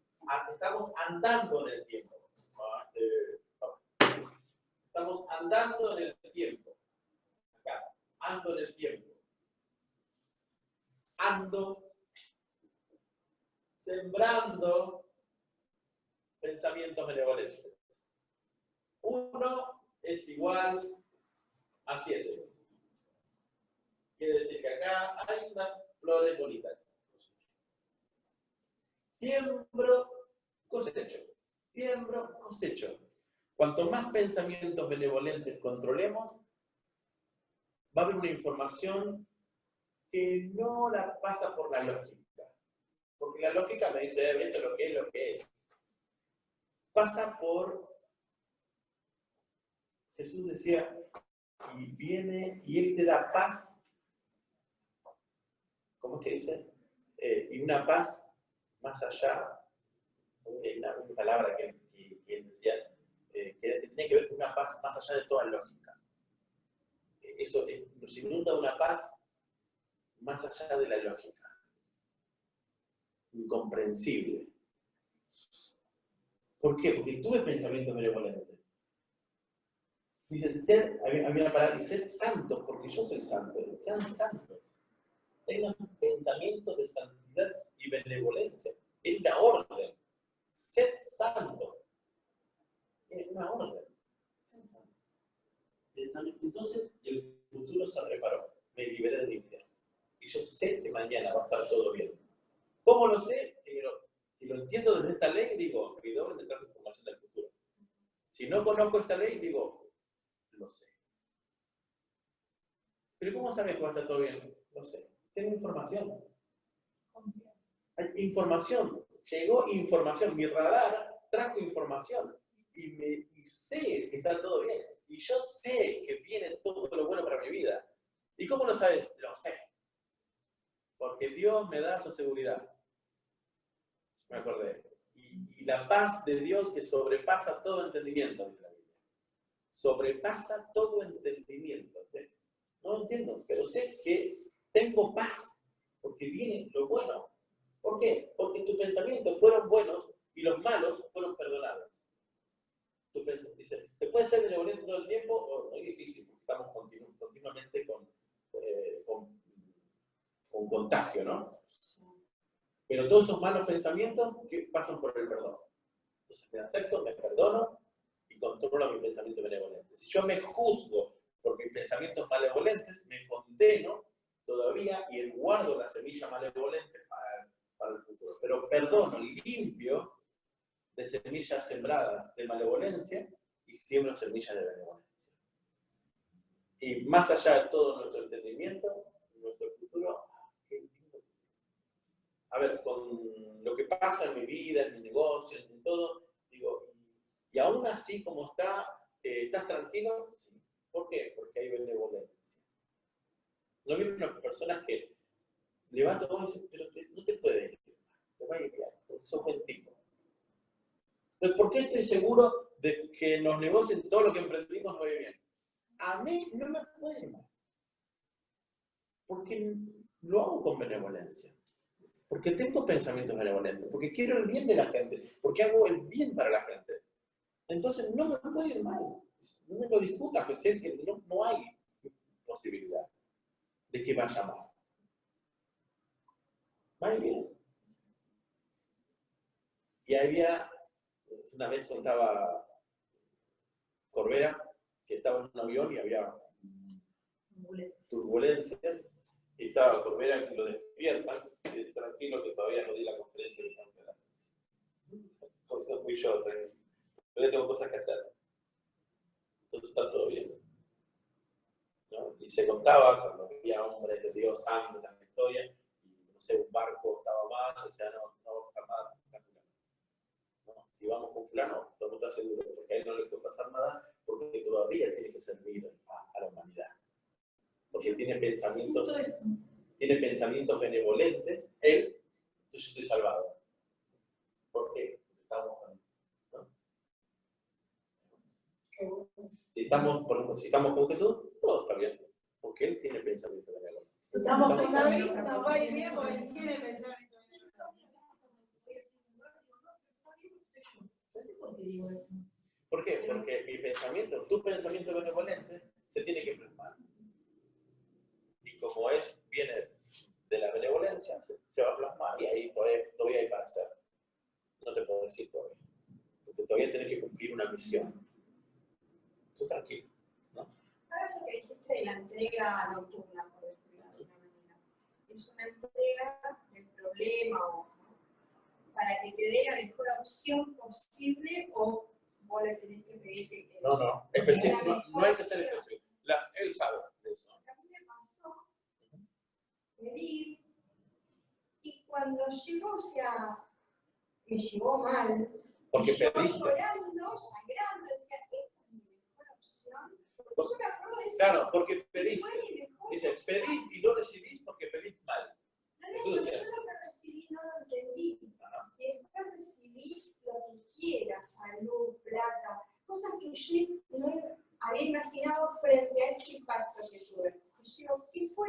estamos andando en el tiempo. Estamos andando en el tiempo. Acá, ando en el tiempo. Ando sembrando pensamientos benevolentes. 1 es igual a 7. Quiere decir que acá hay unas flores bonitas. Siembro, cosecho. Siembro, cosecho. Cuanto más pensamientos benevolentes controlemos, va a haber una información que no la pasa por la lógica. Porque la lógica me dice, esto es lo que es. Pasa por... Jesús decía, y viene y Él te da paz. ¿Cómo es que dice? Y una paz más allá. Una palabra que Él decía, que tiene que ver con una paz más allá de toda lógica. Eso nos inunda una paz más allá de la lógica. Incomprensible. ¿Por qué? Porque tuve pensamientos benevolentes. Dice, había una palabra, ser santos, porque yo soy santo. Sean santos. Tengan pensamientos de santidad y benevolencia. Es una orden. Ser santo. Es una orden. Ser santo. Entonces, el futuro se reparó. Me liberé del infierno. Y yo sé que mañana va a estar todo bien. ¿Cómo lo sé? Si lo entiendo desde esta ley, digo, mi doble de transformación del futuro. Si no conozco esta ley, digo, lo sé. ¿Pero cómo sabes que va a estar todo bien? Lo sé. Tengo información. Hay información. Llegó información. Mi radar trajo información. Y sé que está todo bien. Y yo sé que viene todo lo bueno para mi vida. ¿Y cómo lo sabes? Lo sé. Porque Dios me da su seguridad. Me acordé. Y la paz de Dios que sobrepasa todo entendimiento, dice la Biblia. Sobrepasa todo entendimiento. No entiendo, pero sé que tengo paz, porque viene lo bueno. ¿Por qué? Porque tus pensamientos fueron buenos y los malos fueron perdonados. Tú dices, ¿te puede ser benevolente todo el tiempo? O es difícil, porque estamos continuamente con contagio, ¿no? Pero todos esos malos pensamientos que pasan por el perdón. Entonces me acepto, me perdono y controlo mi pensamiento benevolente. Si yo me juzgo por mis pensamientos malevolentes, me condeno todavía y guardo la semilla malevolente para el futuro. Pero perdono, limpio de semillas sembradas de malevolencia y siembro semillas de benevolencia. Y más allá de todo nuestro entendimiento, nuestro futuro, a ver, con lo que pasa en mi vida, en mi negocio, en todo, digo, y aún así como ¿estás tranquilo? Sí. ¿Por qué? Porque hay benevolencia. No vienen unas personas que levantan todo y dicen, pero no te puedes ir. Te va a ir es un buen tipo. Entonces, ¿por qué estoy seguro de que en los negocios todo lo que emprendimos nos va a ir bien? A mí no me puede ir mal. Porque lo hago con benevolencia. Porque tengo pensamientos benevolentes. Porque quiero el bien de la gente. Porque hago el bien para la gente. Entonces no me puede ir mal. No me lo discutas, pues sé que no hay posibilidad de que vaya mal. Va a ir bien. Y había, una vez contaba Corbera, que estaba en un avión y había turbulencia, y estaba Corbera que lo despierta, y dice, tranquilo que todavía no di la conferencia de campeonato. Pues no fui yo, tranquilo. Todavía tengo cosas que hacer. Entonces está todo bien. ¿No? Y se contaba cuando había hombres de Dios santos en la historia, y no sé, un barco estaba mal, o sea, no va a pasar nada. ¿No? Si vamos con fulano, no estás seguro, porque a él no le puede pasar nada, porque todavía tiene que servir a la humanidad. Porque tiene pensamientos benevolentes, él, yo estoy salvado. ¿Por qué? Estamos con, ¿no? Si estamos con Jesús, todo está bien, porque él tiene pensamientos benevolentes. Si estamos con David, nos va a ir bien porque él tiene pensamiento. ¿Por qué? Porque mi pensamiento, tu pensamiento benevolente, se tiene que plasmar. Y como viene de la benevolencia, se va a plasmar y ahí todavía hay para hacer. No te puedo decir todavía. Porque todavía tienes que cumplir una misión. Entonces, tranquilo, ¿no? Ahora eso que dijiste de la entrega nocturna, por decirlo de alguna manera, es una entrega del problema ¿no? Para que te dé la mejor opción posible o vos le tenés que pedir que... No, específico, no hay que ser específico. Él sabe de eso. A mí me pasó pedir y cuando llegó, o sea, me llegó mal. Porque yo pediste. llorando, sangrando, decía, esta es mi mejor opción. Porque yo me acuerdo de eso. Claro, porque pediste. Fue mi mejor Dice, opción. pedís y no recibís porque pedís mal. No, yo lo que recibí no lo entendí. Ajá. Y después recibí lo que quiera, salud, plata, cosas que yo no había imaginado frente a ese impacto que tuve. Y yo, ¿qué fue?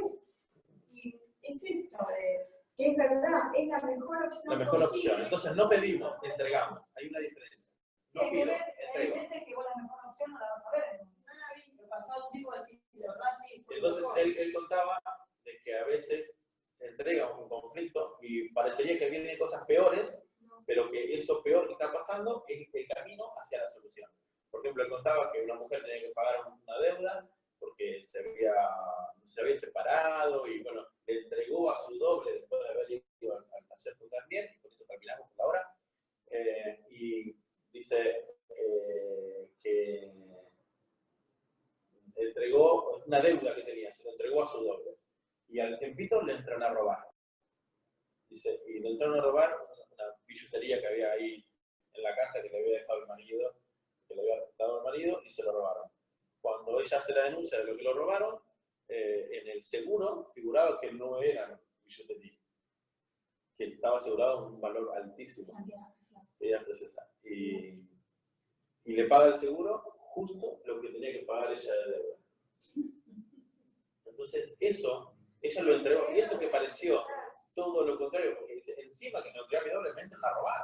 Y es esto de que es verdad, es la mejor opción. La mejor posible. opción. Entonces no pedimos, entregamos. Hay una diferencia. Sí, No hay que pido, ver, hay entrego. veces que vos la mejor opción no la vas a ver. No la vi. Pero pasado un tipo así, de verdad sí. fue Entonces mejor. él contaba de que a veces se entrega un conflicto y parecería que vienen cosas peores, pero que eso peor que está pasando es el camino hacia la solución. Por ejemplo, él contaba que una mujer tenía que pagar una deuda porque se había separado y bueno, le entregó a su doble después de haber ido al taller también, y con eso terminamos por la hora. Y dice que entregó una deuda que tenía, se lo entregó a su doble. Y al tiempito le entraron a robar. Dice, y le entraron a robar una billutería que había ahí en la casa que le había dejado el marido, que le había dado el marido, y se lo robaron. Cuando ella hace la denuncia de lo que lo robaron, en el seguro figuraba que no eran billutería, que estaba asegurado un valor altísimo. Ella precisa. Y le paga el seguro justo lo que tenía que pagar ella de deuda. Entonces, ella lo entregó, y eso que pareció todo lo contrario, porque dice, encima que se lo entregó a mi doble, me entran a robar.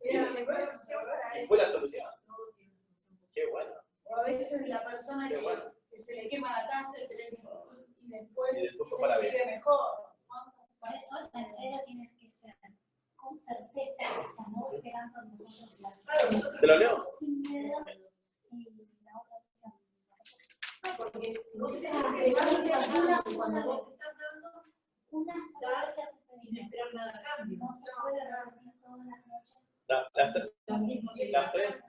Era la mejor opción para Y él. fue la solución. Qué bueno. O a veces la persona Qué bueno. que se le quema la casa y después fue para vive bien. mejor. Por eso la entrega tienes que ser con certeza, o sea, no esperando nosotros la ¿Se lo leo? sin miedo y la otra opción. Porque si vos Porque tenés que cuando vos te estás dando una sola vez se hace sin esperar nada a cambio. no se puede repetir todas las noches.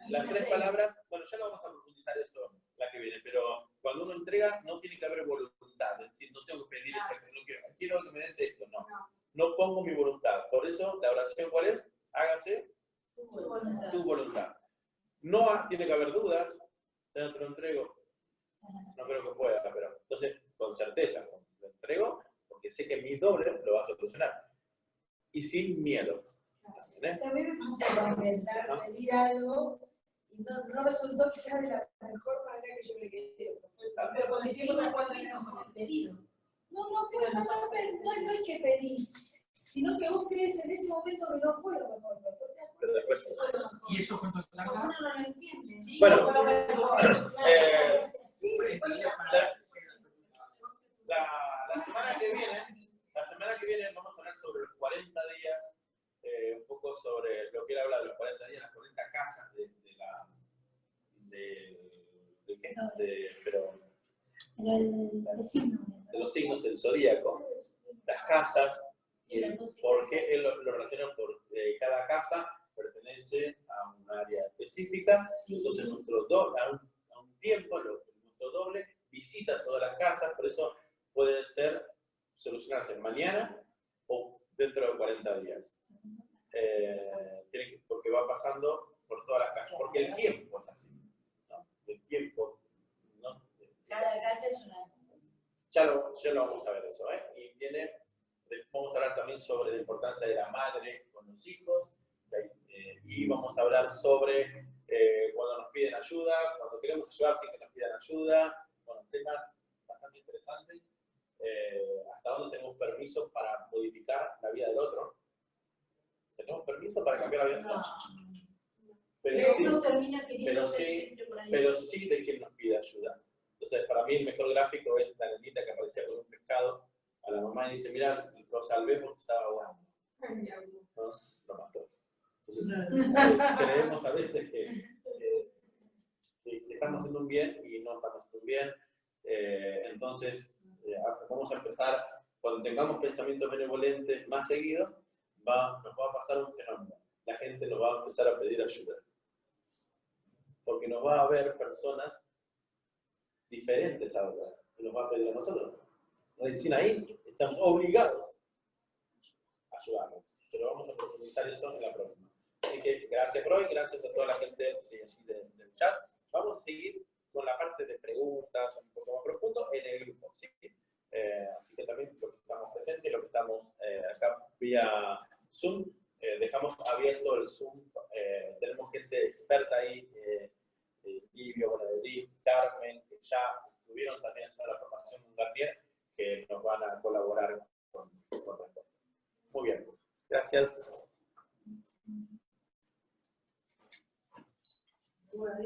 Las tres palabras, bueno, ya lo vamos a profundizar eso la que viene, pero cuando uno entrega no tiene que haber voluntad, es decir, no tengo que pedir quiero que me des esto, no pongo mi voluntad. Por eso la oración, ¿cuál es? Hágase tu voluntad. No tiene que haber dudas, te lo entrego, no creo que pueda, pero entonces con certeza lo entrego porque sé que mi doble lo va a solucionar y sin miedo. ¿Entendés? Si a mí me pasó para intentar pedir algo y no resultó quizás de la mejor manera que yo me quería. Pero con el tiempo te das cuenta que no con el pedido. No es que pedí, sino que vos crees en ese momento que no fue lo mejor. Pero después- ¿Y eso cuánto Porque tarda? uno no lo entiende. Bueno, Sí, la semana que viene vamos a hablar sobre los 40 días, un poco sobre lo que él habla de los 40 días, las 40 casas ¿de qué? Pero el signo. de los signos del zodíaco, las casas, y por qué él lo relaciona por cada casa pertenece a un área específica, entonces a un tiempo, nuestro doble visita todas las casas, por eso puede ser solucionarse mañana o dentro de 40 días. Porque va pasando por todas las casas, porque el tiempo es así, ¿no? El tiempo, ¿no? Cada casa es una. Ya lo vamos a ver eso, ¿eh? Y vamos a hablar también sobre la importancia de la madre con los hijos, y vamos a hablar sobre cuando nos piden ayuda, cuando queremos ayudar sin que nos pidan ayuda, bueno, temas bastante interesantes, hasta dónde tenemos permiso para modificar la vida del otro. ¿Tenemos permiso para cambiar la vida del otro? Pero sí, Uno termina queriendo pero ser sí, siempre por ahí. pero sí de quien nos pide ayuda. Entonces, para mí el mejor gráfico es la nenita que aparecía con un pescado a la mamá y dice, mira, lo salvé porque estaba ahogando. ¿No? Lo mató. Entonces, creemos a veces que estamos haciendo un bien y no estamos haciendo un bien. Entonces, vamos a empezar, cuando tengamos pensamientos benevolentes más seguidos, nos va a pasar un fenómeno. La gente nos va a empezar a pedir ayuda. Porque nos va a haber personas diferentes a otras y nos va a pedir a nosotros. Nos dicen ahí, estamos obligados a ayudarnos. Pero vamos a profundizar eso en la próxima. Así que gracias por hoy, gracias a toda la gente del chat. Vamos a seguir con la parte de preguntas un poco más profundo en el grupo, ¿sí? Así que también los que estamos presentes, los que estamos acá vía Zoom, dejamos abierto el Zoom. Tenemos gente experta ahí, Livio, bueno, Edith, Carmen, que ya estuvieron también haciendo la formación en Garnier, que nos van a colaborar con las cosas. Muy bien, gracias. Bueno,